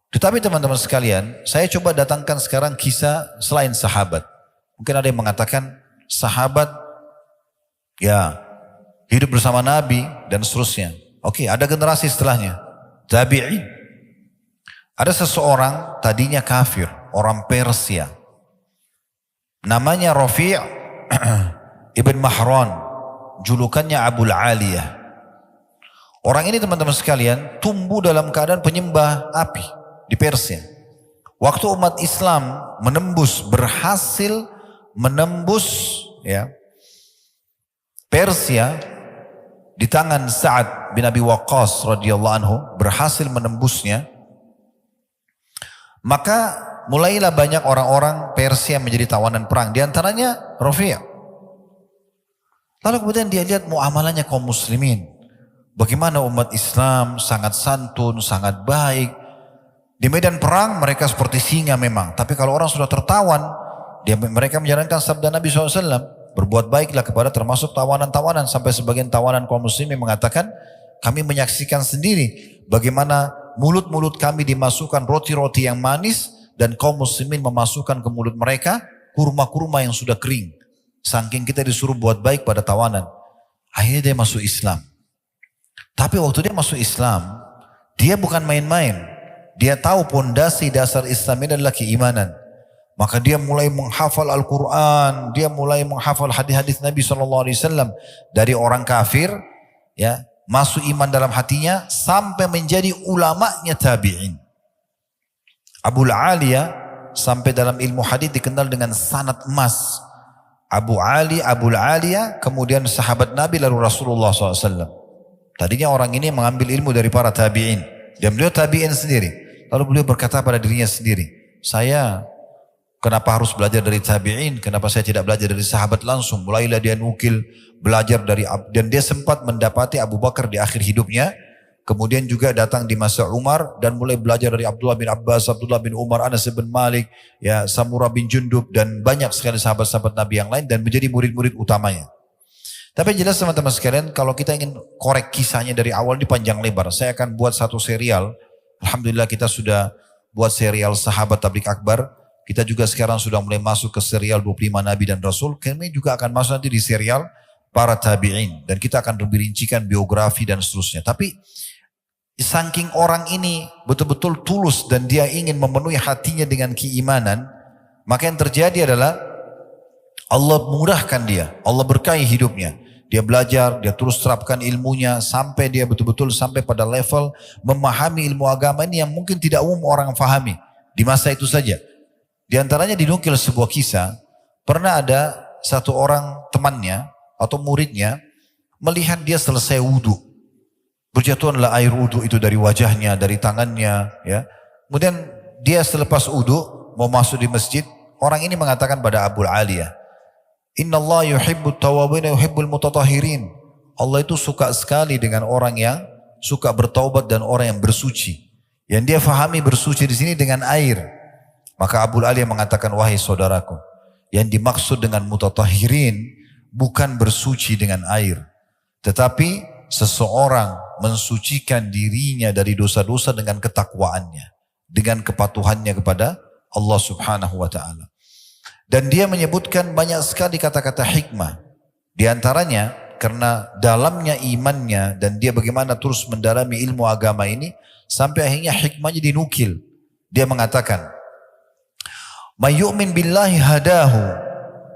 Tetapi teman-teman sekalian, saya coba datangkan sekarang kisah selain sahabat. Mungkin ada yang mengatakan sahabat ya hidup bersama Nabi dan seterusnya. Oke, ada generasi setelahnya, tabi'in. Ada seseorang tadinya kafir, orang Persia. Namanya Rafi' ibn Mahran, julukannya Abul Aliyah. Orang ini teman-teman sekalian tumbuh dalam keadaan penyembah api di Persia. Waktu umat Islam berhasil menembus ya Persia di tangan Sa'ad bin Abi Waqqas radhiyallahu anhu, berhasil menembusnya. Maka mulailah banyak orang-orang Persia menjadi tawanan perang. Di antaranya Rafi'. Lalu kemudian dia lihat muamalahnya kaum muslimin. Bagaimana umat Islam sangat santun, sangat baik. Di medan perang mereka seperti singa memang. Tapi kalau orang sudah tertawan, mereka menjalankan sabda Nabi SAW. Berbuat baiklah kepada termasuk tawanan-tawanan. Sampai sebagian tawanan kaum muslimin mengatakan, kami menyaksikan sendiri bagaimana mulut-mulut kami dimasukkan roti-roti yang manis, dan kaum muslimin memasukkan ke mulut mereka kurma-kurma yang sudah kering. Saking kita disuruh buat baik pada tawanan. Akhirnya dia masuk Islam. Tapi waktu dia masuk Islam, dia bukan main-main. Dia tahu pondasi dasar Islam ini adalah keimanan. Maka dia mulai menghafal Al-Quran, dia mulai menghafal hadis-hadis Nabi SAW dari orang kafir, ya, masuk iman dalam hatinya sampai menjadi ulamanya tabi'in. Abul Aliyah sampai dalam ilmu hadis dikenal dengan sanad emas. Abul Aliyah kemudian sahabat Nabi lalu Rasulullah SAW. Tadinya orang ini mengambil ilmu dari para tabi'in. Dan beliau tabi'in sendiri. Lalu beliau berkata pada dirinya sendiri, saya kenapa harus belajar dari tabi'in? Kenapa saya tidak belajar dari sahabat langsung? Mulailah dia nukil belajar dari, dan dia sempat mendapati Abu Bakar di akhir hidupnya. Kemudian juga datang di masa Umar dan mulai belajar dari Abdullah bin Abbas, Abdullah bin Umar, Anas bin Malik, ya, Samurah bin Jundub, dan banyak sekali sahabat-sahabat Nabi yang lain, dan menjadi murid-murid utamanya. Tapi jelas teman-teman sekalian, kalau kita ingin korek kisahnya dari awal di panjang lebar, saya akan buat satu serial. Alhamdulillah kita sudah buat serial Sahabat Tabligh Akbar. Kita juga sekarang sudah mulai masuk ke serial 25 Nabi dan Rasul. Kami juga akan masuk nanti di serial para tabi'in. Dan kita akan lebih rincikan biografi dan seterusnya. Tapi Saking orang ini betul-betul tulus dan dia ingin memenuhi hatinya dengan keimanan, maka yang terjadi adalah Allah mudahkan dia, Allah berkahi hidupnya. Dia belajar, dia terus terapkan ilmunya sampai dia betul-betul sampai pada level memahami ilmu agama ini yang mungkin tidak umum orang fahami di masa itu saja. Di antaranya dinukil sebuah kisah, pernah ada satu orang temannya atau muridnya melihat dia selesai wudhu. Berjatuhanlah air wudhu itu dari wajahnya, dari tangannya. Ya. Kemudian dia selepas wudhu mau masuk di masjid, orang ini mengatakan pada Abu Aliyah, Inna Allah yuhibbut tawabin yuhibbul mutatahirin. Allah itu suka sekali dengan orang yang suka bertaubat dan orang yang bersuci. Yang dia fahami bersuci di sini dengan air. Maka Abu Aliyah mengatakan, wahai saudaraku, yang dimaksud dengan mutatahirin bukan bersuci dengan air, tetapi seseorang mensucikan dirinya dari dosa-dosa dengan ketakwaannya, dengan kepatuhannya kepada Allah Subhanahu wa taala. Dan dia menyebutkan banyak sekali kata-kata hikmah. Di antaranya karena dalamnya imannya dan dia bagaimana terus mendalami ilmu agama ini sampai akhirnya hikmahnya dinukil. Dia mengatakan, "May yu'min billahi hadahu."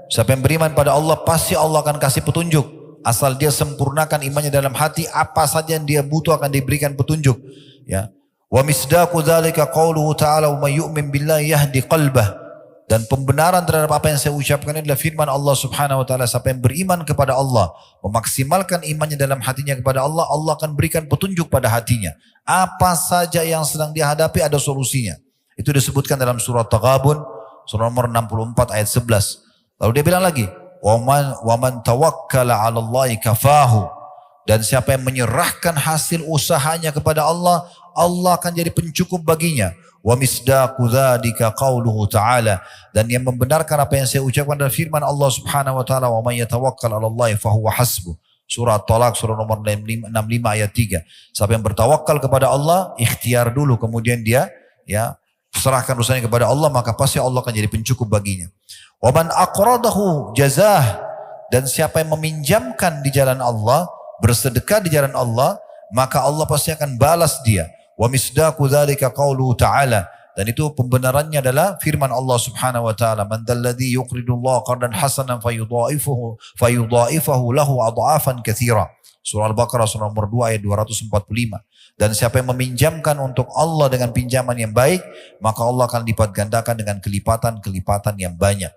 Siapa yang beriman pada Allah pasti Allah akan kasih petunjuk. Asal dia sempurnakan imannya dalam hati, apa saja yang dia butuh akan diberikan petunjuk. Ya. Wa misdaqu dzalika qauluhu ta'ala wa may yu'min billahi yahdi qalbah. Dan pembenaran terhadap apa yang saya ucapkan adalah firman Allah Subhanahu wa taala, siapa yang beriman kepada Allah, memaksimalkan imannya dalam hatinya kepada Allah, Allah akan berikan petunjuk pada hatinya. Apa saja yang sedang dihadapi ada solusinya. Itu disebutkan dalam surah Taghabun, surah nomor 64 ayat 11. Lalu dia bilang lagi, waman tawakkala 'ala Allahi kafahu. Dan siapa yang menyerahkan hasil usahanya kepada Allah, Allah akan jadi pencukup baginya. Wa misdaqu dzalika qauluhu ta'ala. Dan yang membenarkan apa yang saya ucapkan adalah firman Allah Subhanahu wa taala, wa may yatawakkal 'ala Allahi fahuwa hasbuh. Surah Talaq surah nomor 65 ayat 3. Siapa yang bertawakal kepada Allah, ikhtiar dulu kemudian dia serahkan usahanya kepada Allah, maka pasti Allah akan jadi pencukup baginya. Wa man aqradahu jazah. Dan siapa yang meminjamkan di jalan Allah, bersedekah di jalan Allah, maka Allah pasti akan balas dia. Wa misdaqu dzalika qauluhu ta'ala. Dan itu pembenarannya adalah firman Allah Subhanahu wa taala, man dalladzi yuqridullaha qardan hasanan fayudha'ifahu lahu adha'afan katsira. Surah Al-Baqarah surah nomor 2 ayat 245. Dan siapa yang meminjamkan untuk Allah dengan pinjaman yang baik, maka Allah akan lipat gandakan dengan kelipatan-kelipatan yang banyak.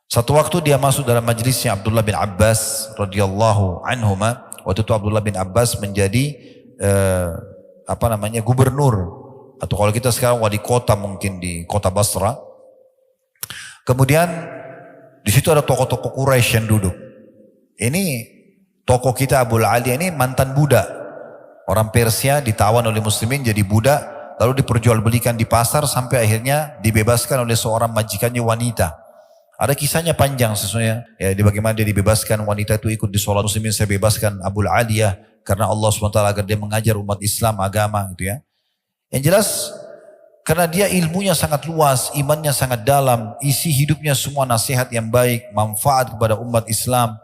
Satu waktu dia masuk dalam majlisnya Abdullah bin Abbas radhiyallahu anhuma. Waktu itu Abdullah bin Abbas menjadi gubernur, atau kalau kita sekarang wali kota mungkin di kota Basra. Kemudian di situ ada tokoh-tokoh Quraisy yang duduk. Ini tokoh kita Abu Aliyah ini mantan budak. Orang Persia ditawan oleh muslimin jadi budak, lalu diperjualbelikan di pasar sampai akhirnya dibebaskan oleh seorang majikannya wanita. Ada kisahnya panjang sesungguhnya. Ya, bagaimana dia dibebaskan, wanita itu ikut di sholat muslimin, saya bebaskan Abu Aliyah karena Allah SWT agar dia mengajar umat Islam agama gitu ya. Yang jelas karena dia ilmunya sangat luas, imannya sangat dalam, isi hidupnya semua nasihat yang baik, manfaat kepada umat Islam.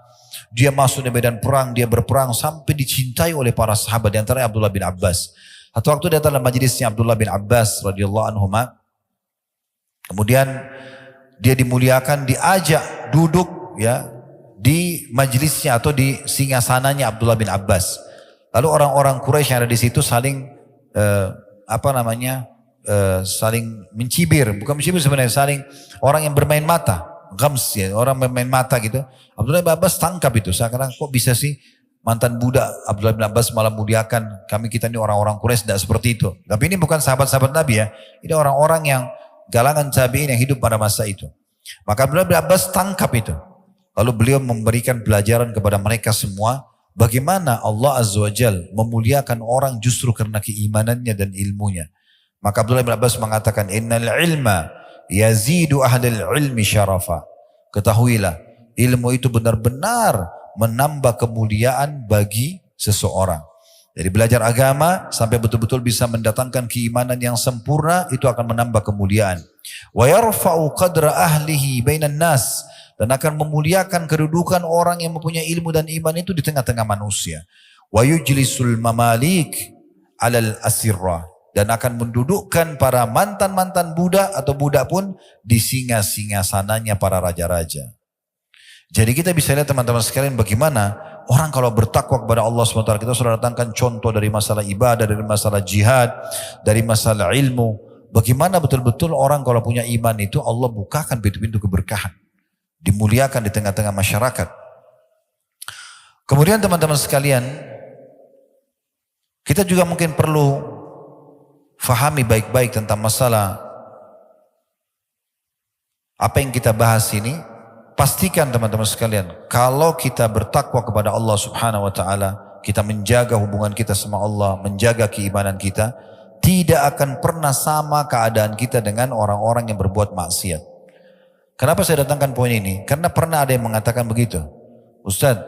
Dia masuk di medan perang, dia berperang sampai dicintai oleh para sahabat, di antaranya Abdullah bin Abbas. Satu waktu datang dalam majelisnya Abdullah bin Abbas radhiyallahu anhuma. Kemudian dia dimuliakan, diajak duduk ya di majelisnya atau di singgasananya Abdullah bin Abbas. Lalu orang-orang Quraisy yang ada di situ saling saling mencibir, bukan mencibir sebenarnya, saling orang yang bermain mata, gams ya, orang bermain mata gitu. Abdullah bin Abbas tangkap itu, sekarang kok bisa sih mantan budak Abdullah bin Abbas malah muliakan kita ini orang-orang Quraisy, tidak seperti itu. Tapi ini bukan sahabat-sahabat Nabi ya, ini orang-orang yang galangan tabi'in yang hidup pada masa itu. Maka Abdullah bin Abbas tangkap itu. Lalu beliau memberikan pelajaran kepada mereka semua, bagaimana Allah Azza wa Jal memuliakan orang justru karena keimanannya dan ilmunya. Maka Abdullah bin Abbas mengatakan, innal ilma yazidu ahlil ilmi syarafa. Ketahuilah, ilmu itu benar-benar menambah kemuliaan bagi seseorang. Jadi belajar agama sampai betul-betul bisa mendatangkan keimanan yang sempurna, itu akan menambah kemuliaan. Wa yarfa'u qadra ahlihi bainan nas, dan akan memuliakan kedudukan orang yang mempunyai ilmu dan iman itu di tengah-tengah manusia. Wa yujlisul mamalik alal asirra, dan akan mendudukkan para mantan-mantan budak atau budak pun di singa-singasananya para raja-raja. Jadi kita bisa lihat teman-teman sekalian bagaimana orang kalau bertakwa kepada Allah SWT. Kita sudah datangkan contoh dari masalah ibadah, dari masalah jihad, dari masalah ilmu. Bagaimana betul-betul orang kalau punya iman itu Allah bukakan pintu-pintu keberkahan. Dimuliakan di tengah-tengah masyarakat. Kemudian teman-teman sekalian, kita juga mungkin perlu fahami baik-baik tentang masalah apa yang kita bahas ini. Pastikan teman-teman sekalian, kalau kita bertakwa kepada Allah Subhanahu wa taala, kita menjaga hubungan kita sama Allah, menjaga keimanan kita, tidak akan pernah sama keadaan kita dengan orang-orang yang berbuat maksiat. Kenapa saya datangkan poin ini? Karena pernah ada yang mengatakan begitu. Ustadz,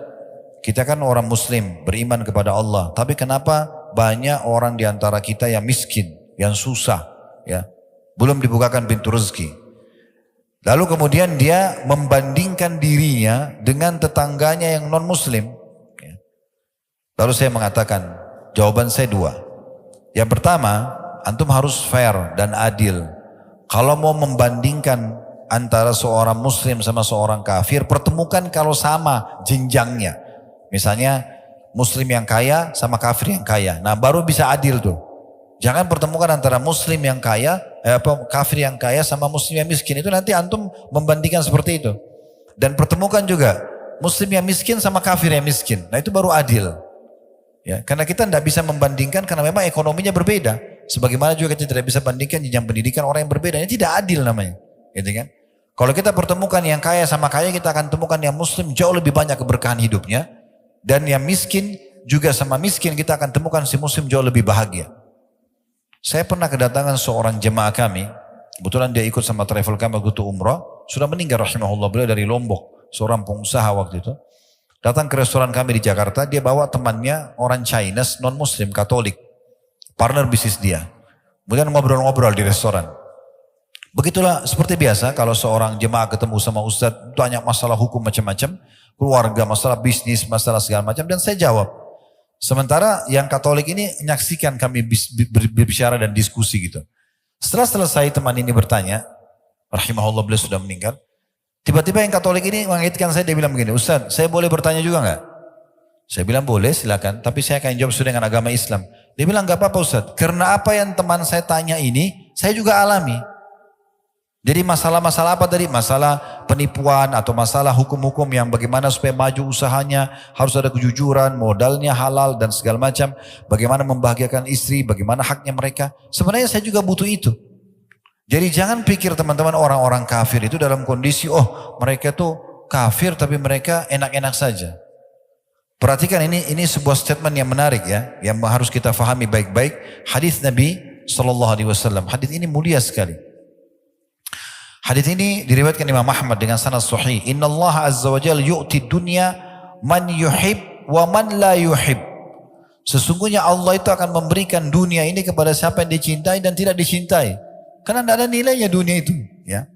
kita kan orang muslim, beriman kepada Allah, tapi kenapa banyak orang di antara kita yang miskin, yang susah, ya, belum dibukakan pintu rezeki. Lalu kemudian dia membandingkan dirinya dengan tetangganya yang non muslim. Lalu saya mengatakan, jawaban saya dua. Yang pertama, antum harus fair dan adil. Kalau mau membandingkan antara seorang muslim sama seorang kafir, pertemukan kalau sama jenjangnya. Misalnya muslim yang kaya sama kafir yang kaya. Nah baru bisa adil tuh. Jangan pertemukan antara muslim yang kaya, kafir yang kaya sama muslim yang miskin. Itu nanti antum membandingkan seperti itu. Dan pertemukan juga muslim yang miskin sama kafir yang miskin. Nah itu baru adil. Ya, karena kita tidak bisa membandingkan karena memang ekonominya berbeda. Sebagaimana juga kita tidak bisa bandingkan jenjang pendidikan orang yang berbeda. Ini tidak adil namanya. Gitu kan? Kalau kita pertemukan yang kaya sama kaya, kita akan temukan yang muslim jauh lebih banyak keberkahan hidupnya. Dan yang miskin juga sama miskin, kita akan temukan si muslim jauh lebih bahagia. Saya pernah kedatangan seorang jemaah kami, kebetulan dia ikut sama travel kami waktu itu umrah, sudah meninggal rahimahullah, beliau dari Lombok, seorang pengusaha waktu itu. Datang ke restoran kami di Jakarta, dia bawa temannya orang Chinese non muslim Katolik, partner bisnis dia. Kemudian ngobrol-ngobrol di restoran. Begitulah seperti biasa kalau seorang jemaah ketemu sama ustadz, tanya masalah hukum macam-macam, keluarga, masalah bisnis, masalah segala macam, dan saya jawab. Sementara yang Katolik ini menyaksikan kami berbicara dan diskusi gitu. Setelah selesai teman ini bertanya, rahimahullah beliau sudah meninggal. Tiba-tiba yang Katolik ini mengingatkan saya, dia bilang begini, Ustaz, saya boleh bertanya juga enggak? Saya bilang boleh silakan, tapi saya akan jawab sesuai dengan agama Islam. Dia bilang enggak apa-apa Ustaz, karena apa yang teman saya tanya ini, saya juga alami. Jadi masalah-masalah apa tadi? Masalah penipuan atau masalah hukum-hukum yang bagaimana supaya maju usahanya, harus ada kejujuran, modalnya halal dan segala macam. Bagaimana membahagiakan istri, bagaimana haknya mereka. Sebenarnya saya juga butuh itu. Jadi jangan pikir teman-teman orang-orang kafir itu dalam kondisi, oh mereka tuh kafir tapi mereka enak-enak saja. Perhatikan ini sebuah statement yang menarik ya, yang harus kita fahami baik-baik. Hadis Nabi SAW, hadis ini mulia sekali. Hadis ini diriwayatkan Imam Ahmad dengan sanad sahih. Inna Allah azza wa jalla yu'ti dunya man yuhib wa man la yuhib. Sesungguhnya Allah itu akan memberikan dunia ini kepada siapa yang dicintai dan tidak dicintai. Karena tidak ada nilainya dunia itu. Ya.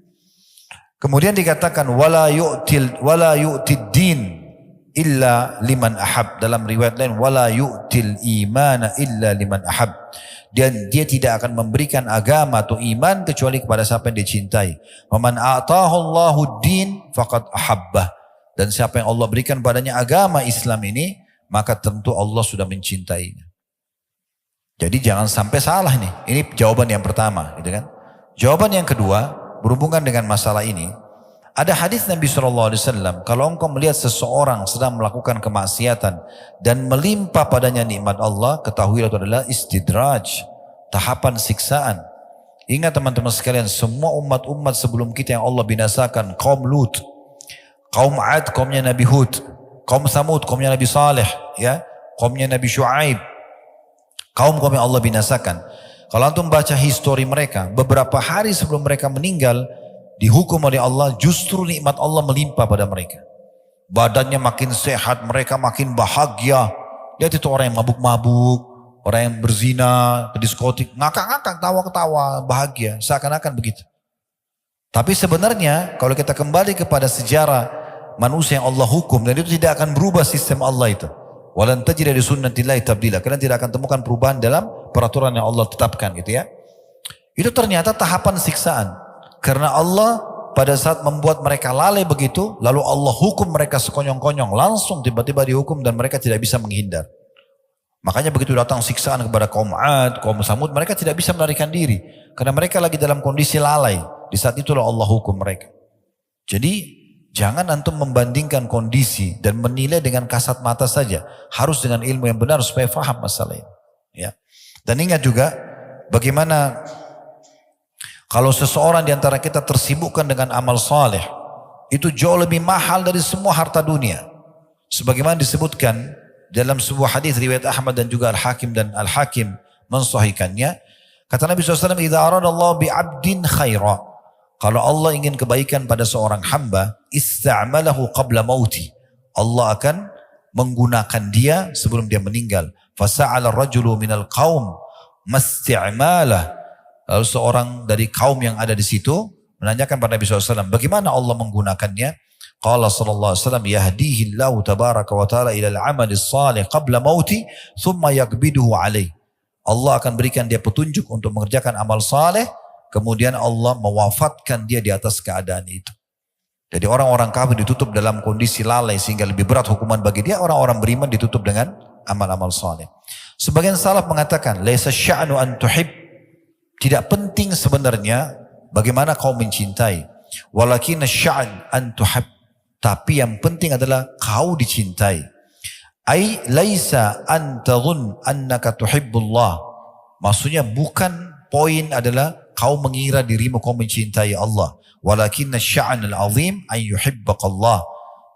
Kemudian dikatakan wala yu'tid din illa liman ahab. Dalam riwayat lain wala yu'til imana illa liman ahab. Dan dia tidak akan memberikan agama atau iman kecuali kepada siapa yang dicintai. Waman a'tahu Allahu din faqad ahabbah. Dan siapa yang Allah berikan padanya agama Islam ini, maka tentu Allah sudah mencintainya. Jadi jangan sampai salah nih. Ini jawaban yang pertama, gitu kan? Jawaban yang kedua berhubungan dengan masalah ini. Ada hadis Nabi SAW, kalau engkau melihat seseorang sedang melakukan kemaksiatan dan melimpah padanya nikmat Allah, ketahuilah itu adalah istidraj, tahapan siksaan. Ingat teman-teman sekalian, semua umat-umat sebelum kita yang Allah binasakan, kaum Lut, kaum Ad, kaumnya Nabi Hud, kaum Samud, kaumnya Nabi Saleh, ya, kaumnya Nabi Shu'aib, kaum-kaum yang Allah binasakan. Kalau antum baca histori mereka, beberapa hari sebelum mereka meninggal, dihukum oleh Allah, justru nikmat Allah melimpah pada mereka. Badannya makin sehat, mereka makin bahagia. Lihat itu orang yang mabuk-mabuk, orang yang berzina, ke diskotik, ngakak-ngakak, tawa-ketawa, bahagia. Seakan-akan begitu. Tapi sebenarnya kalau kita kembali kepada sejarah manusia yang Allah hukum, dan itu tidak akan berubah sistem Allah itu. Walan tajida li sunnatillahi tabdila. Kalian tidak akan temukan perubahan dalam peraturan yang Allah tetapkan gitu ya. Itu ternyata tahapan siksaan. Karena Allah pada saat membuat mereka lalai begitu, lalu Allah hukum mereka sekonyong-konyong, langsung tiba-tiba dihukum dan mereka tidak bisa menghindar. Makanya begitu datang siksaan kepada kaum Ad, kaum Samud, mereka tidak bisa melarikan diri. Karena mereka lagi dalam kondisi lalai. Di saat itulah Allah hukum mereka. Jadi jangan antum membandingkan kondisi dan menilai dengan kasat mata saja. Harus dengan ilmu yang benar supaya faham masalah ini. Ya. Dan ingat juga bagaimana kalau seseorang di antara kita tersibukkan dengan amal saleh, itu jauh lebih mahal dari semua harta dunia. Sebagaimana disebutkan dalam sebuah hadis riwayat Ahmad dan juga Al-Hakim dan Al-Hakim mensahihkannya, kata Nabi SAW, "Idza aradallahu bi'abdin khaira." Kalau Allah ingin kebaikan pada seorang hamba, ista'malahu qabla mauti. Allah akan menggunakan dia sebelum dia meninggal. Fasa'ala ar-rajulu minal qaum masti'malah. Lalu seorang dari kaum yang ada di situ menanyakan pada Nabi SAW, bagaimana Allah menggunakannya? Qala sallallahu alaihi wasallam, yahdihillahu tabaraka wa ta'ala ila al-amali salih qabla mauti, thumma yakbiduhu alaih. Allah akan berikan dia petunjuk untuk mengerjakan amal saleh, kemudian Allah mewafatkan dia di atas keadaan itu. Jadi orang-orang kafir ditutup dalam kondisi lalai sehingga lebih berat hukuman bagi dia, orang-orang beriman ditutup dengan amal-amal saleh. Sebagian salaf mengatakan, laisa sya'nu an tuhib. Tidak penting sebenarnya bagaimana kau mencintai. Walakin sya'an an tuhab. Tapi yang penting adalah kau dicintai. Ai laisa an tadhun annaka tuhibbullah. Maksudnya bukan poin adalah kau mengira dirimu kau mencintai Allah. Walakin sya'an al-azim an yuhibbaqallah.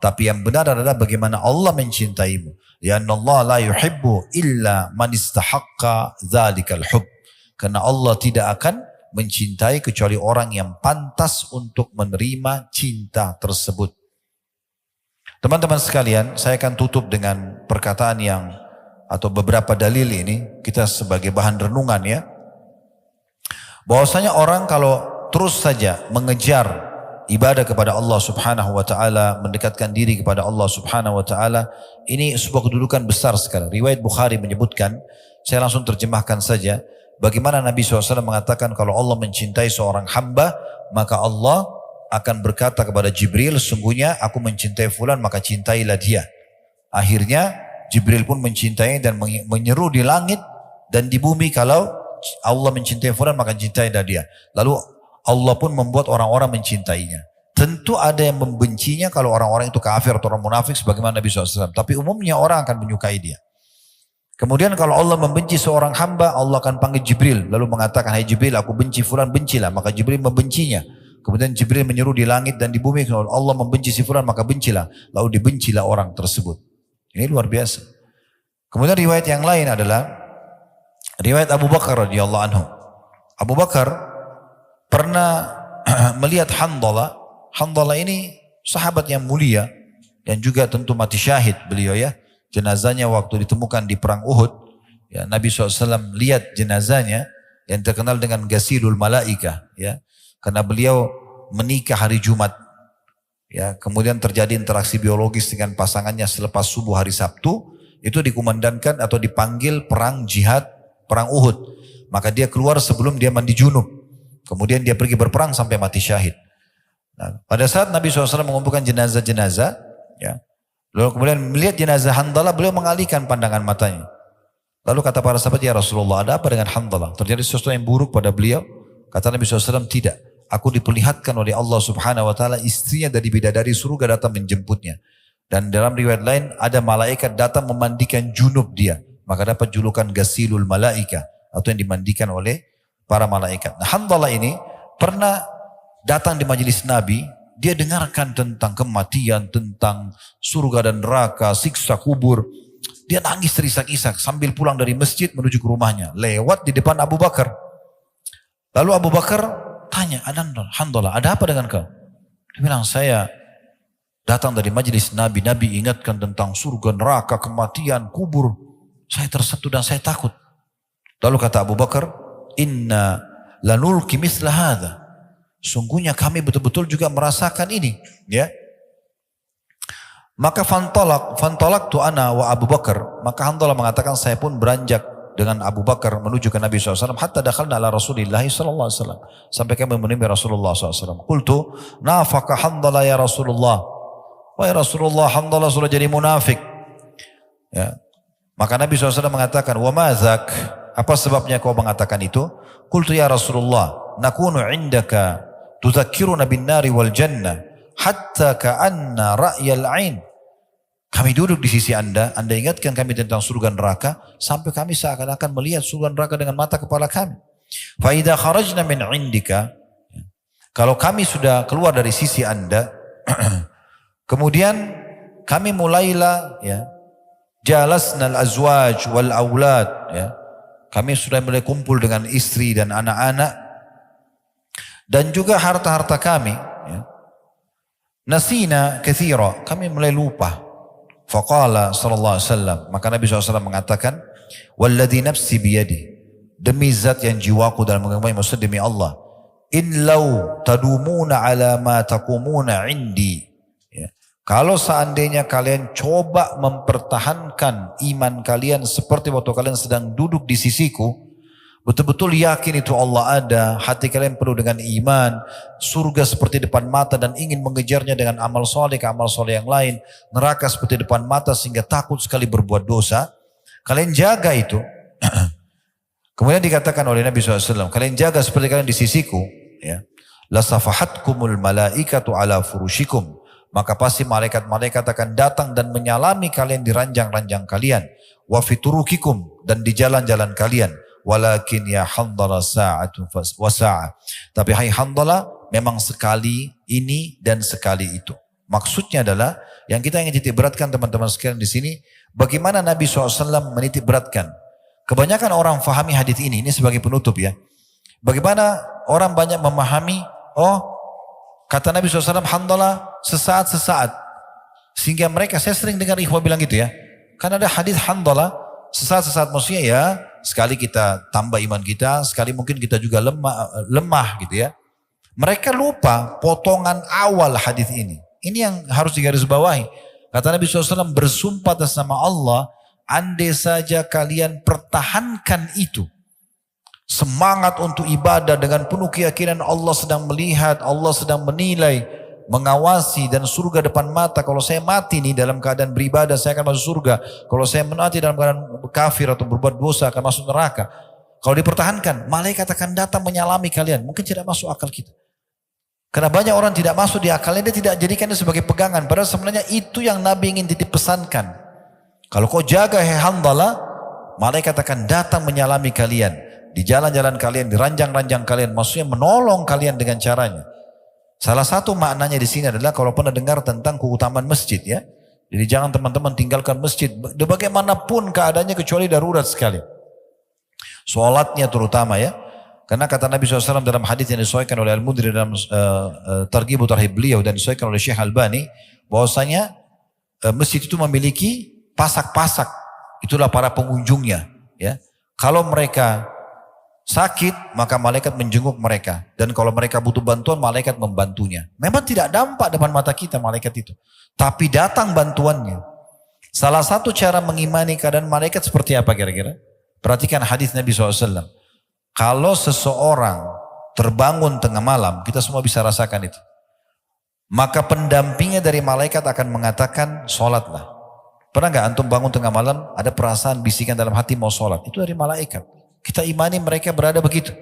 Tapi yang benar adalah bagaimana Allah mencintaimu. Ya Allah la yuhibbu illa man istahaqqa dzalikal hubb. Karena Allah tidak akan mencintai kecuali orang yang pantas untuk menerima cinta tersebut. Teman-teman sekalian, saya akan tutup dengan perkataan yang atau beberapa dalil ini kita sebagai bahan renungan ya. Bahwasanya orang kalau terus saja mengejar ibadah kepada Allah Subhanahu wa taala, mendekatkan diri kepada Allah Subhanahu wa taala, ini sebuah kedudukan besar sekali. Riwayat Bukhari menyebutkan, saya langsung terjemahkan saja. Bagaimana Nabi SAW mengatakan kalau Allah mencintai seorang hamba, maka Allah akan berkata kepada Jibril, sungguhnya aku mencintai fulan maka cintailah dia. Akhirnya Jibril pun mencintai dan menyeru di langit dan di bumi, kalau Allah mencintai fulan maka cintailah dia. Lalu Allah pun membuat orang-orang mencintainya. Tentu ada yang membencinya kalau orang-orang itu kafir atau orang munafik sebagaimana Nabi SAW. Tapi umumnya orang akan menyukai dia. Kemudian kalau Allah membenci seorang hamba, Allah akan panggil Jibril. Lalu mengatakan, hai Jibril, aku benci fulan, bencilah. Maka Jibril membencinya. Kemudian Jibril menyeru di langit dan di bumi, kalau Allah membenci si fulan, maka bencilah. Lalu dibencilah orang tersebut. Ini luar biasa. Kemudian riwayat yang lain adalah riwayat Abu Bakar radhiyallahu anhu. Abu Bakar pernah melihat Handalah. Handalah ini sahabat yang mulia dan juga tentu mati syahid beliau ya. Jenazahnya waktu ditemukan di perang Uhud, ya, Nabi SAW lihat jenazahnya yang terkenal dengan Ghasilul Malaika, ya, karena beliau menikah hari Jumat, ya, kemudian terjadi interaksi biologis dengan pasangannya selepas subuh hari Sabtu, itu dikumandangkan atau dipanggil perang jihad, perang Uhud, maka dia keluar sebelum dia mandi junub, kemudian dia pergi berperang sampai mati syahid. Nah, pada saat Nabi SAW mengumpulkan jenazah-jenazah, ya, lalu kemudian melihat jenazah Handalah, beliau mengalihkan pandangan matanya. Lalu kata para sahabat, ya Rasulullah, ada apa dengan Handalah? Terjadi sesuatu yang buruk pada beliau? Kata Nabi SAW, tidak. Aku diperlihatkan oleh Allah Subhanahu Wa Taala, istrinya dari bidadari surga datang menjemputnya. Dan dalam riwayat lain, ada malaikat datang memandikan junub dia. Maka dapat julukan Ghasilul Malaika, atau yang dimandikan oleh para malaikat. Nah, Handalah ini pernah datang di majelis Nabi. Dia dengarkan tentang kematian, tentang surga dan neraka, siksa kubur. Dia nangis terisak-isak sambil pulang dari masjid menuju ke rumahnya. Lewat di depan Abu Bakar. Lalu Abu Bakar tanya, Handalah, ada apa dengan kau? Dia bilang, saya datang dari majelis Nabi. Nabi ingatkan tentang surga, neraka, kematian, kubur. Saya tersentuh dan saya takut. Lalu kata Abu Bakar, inna lanulki misla hadha. Sungguhnya kami betul-betul juga merasakan ini, ya. Maka fantolak tu ana wa Abu Bakar. Maka Handalah mengatakan, saya pun beranjak dengan Abu Bakar menuju ke Nabi SAW. Hatta dakhalna ala Rasulillah SAW. Sampai kami menemui Rasulullah SAW. Qultu, nafaka Handalah ya Rasulullah. Wahai Rasulullah, Handalah sudah jadi munafik. Ya. Maka Nabi SAW mengatakan, wa mazak, apa sebabnya kau mengatakan itu? Qultu ya Rasulullah, nakunu indaka tuzakkiruna bin nari wal jannah hatta ka'anna ra'yal ain. Kami duduk di sisi Anda ingatkan kami tentang surga neraka sampai kami seakan-akan melihat surga neraka dengan mata kepala kami. Fa idza kharajna min indika, kalau kami sudah keluar dari sisi Anda kemudian kami mulailah ya jalasna al-azwaj wal aulad, ya. Kami sudah mulai kumpul dengan istri dan anak-anak dan juga harta-harta kami, ya. Nasina katsira, kami mulai lupa. Faqala sallallahu alaihi wasallam, maka Nabi SAW mengatakan, walladzi nafsi biyadi, demi zat yang jiwaku dalam genggamannya, maksud demi Allah, in law tadumuna ala ma taqumuna indi, ya. Kalau seandainya kalian coba mempertahankan iman kalian seperti waktu kalian sedang duduk di sisiku, betul-betul yakin itu Allah ada, hati kalian penuh dengan iman, surga seperti depan mata dan ingin mengejarnya dengan amal soleh ke amal soleh yang lain, neraka seperti depan mata sehingga takut sekali berbuat dosa, kalian jaga itu. Kemudian dikatakan oleh Nabi SAW, kalian jaga seperti kalian di sisiku, ya. Lasafahatkumul malaikatu ala furushikum, maka pasti malaikat-malaikat akan datang dan menyalami kalian di ranjang-ranjang kalian. Wa fiturukikum, dan di jalan-jalan kalian. Walakin ya Handalah sa'atun wa sa'ah. Tapi hai Handalah, memang sekali ini dan sekali itu. Maksudnya adalah, yang kita ingin titik beratkan teman-teman sekalian di sini, bagaimana Nabi SAW menitik beratkan. Kebanyakan orang fahami hadis ini sebagai penutup ya. Bagaimana orang banyak memahami, kata Nabi SAW, Handalah sesaat-sesaat. Sehingga mereka, saya sering dengar ikhwah bilang gitu ya. Kan ada hadis Handalah sesaat-sesaat, maksudnya ya sekali kita tambah iman kita, sekali mungkin kita juga lemah gitu ya. Mereka lupa potongan awal hadis ini. Ini yang harus digarisbawahi. Kata Nabi SAW, bersumpah atas nama Allah, andai saja kalian pertahankan itu. Semangat untuk ibadah dengan penuh keyakinan Allah sedang melihat, Allah sedang menilai, mengawasi, dan surga depan mata. Kalau saya mati nih dalam keadaan beribadah, saya akan masuk surga. Kalau saya mati dalam keadaan kafir atau berbuat dosa, akan masuk neraka. Kalau dipertahankan, malaikat akan datang menyalami kalian. Mungkin tidak masuk akal kita. Karena banyak orang tidak masuk di akalnya, dia tidak jadikannya sebagai pegangan. Padahal sebenarnya itu yang Nabi ingin titip pesankan. Kalau kau jaga Handalah, malaikat akan datang menyalami kalian. Di jalan-jalan kalian, di ranjang-ranjang kalian, maksudnya menolong kalian dengan caranya. Salah satu maknanya di sini adalah kalau pernah dengar tentang keutamaan masjid ya. Jadi jangan teman-teman tinggalkan masjid bagaimanapun keadaannya kecuali darurat sekali. Sholatnya terutama ya. Karena kata Nabi SAW dalam hadis yang disahihkan oleh Al-Mundhir dalam Targhib wa Tarhib beliau dan disahihkan oleh Syekh Albani, bahwasanya masjid itu memiliki pasak-pasak. Itulah para pengunjungnya ya. Kalau mereka sakit, maka malaikat menjenguk mereka. Dan kalau mereka butuh bantuan, malaikat membantunya. Memang tidak nampak depan mata kita malaikat itu. Tapi datang bantuannya. Salah satu cara mengimani keadaan malaikat seperti apa kira-kira? Perhatikan hadis Nabi SAW. Kalau seseorang terbangun tengah malam, kita semua bisa rasakan itu. Maka pendampingnya dari malaikat akan mengatakan, sholatlah. Pernah gak antum bangun tengah malam, ada perasaan bisikan dalam hati mau sholat? Itu dari malaikat. Kita imani mereka berada begitu.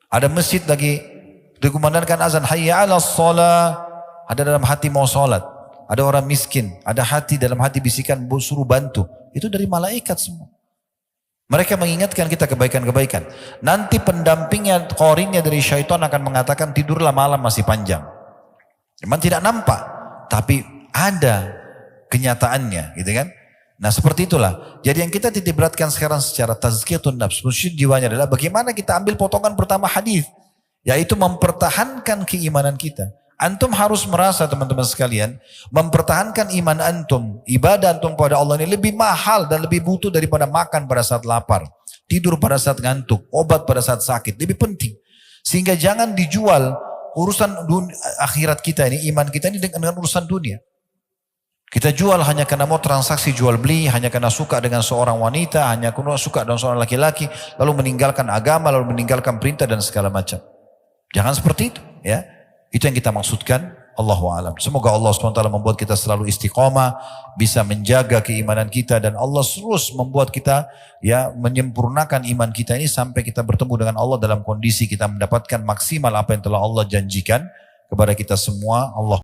Ada masjid lagi dikumandangkan azan, hayya 'alas shalah, ada dalam hati mau sholat. Ada orang miskin, ada hati dalam hati bisikan suruh bantu. Itu dari malaikat semua. Mereka mengingatkan kita kebaikan-kebaikan. Nanti pendampingnya, qarinnya dari syaitan akan mengatakan tidurlah, malam masih panjang. Memang tidak nampak, tapi ada kenyataannya, gitu kan? Nah seperti itulah. Jadi yang kita titik beratkan sekarang secara tazkiyatun nafs, musyid jiwanya adalah bagaimana kita ambil potongan pertama hadis, yaitu mempertahankan keimanan kita. Antum harus merasa teman-teman sekalian, mempertahankan iman antum, ibadah antum pada Allah ini lebih mahal dan lebih butuh daripada makan pada saat lapar, tidur pada saat ngantuk, obat pada saat sakit, lebih penting. Sehingga jangan dijual urusan akhirat kita ini, iman kita ini dengan urusan dunia. Kita jual hanya karena mau transaksi jual beli, hanya karena suka dengan seorang wanita, hanya karena suka dengan seorang laki-laki, lalu meninggalkan agama, lalu meninggalkan perintah dan segala macam. Jangan seperti itu, ya. Itu yang kita maksudkan. Allahu a'lam. Semoga Allah SWT membuat kita selalu istiqomah, bisa menjaga keimanan kita, dan Allah terus membuat kita ya menyempurnakan iman kita ini sampai kita bertemu dengan Allah dalam kondisi kita mendapatkan maksimal apa yang telah Allah janjikan kepada kita semua. Allah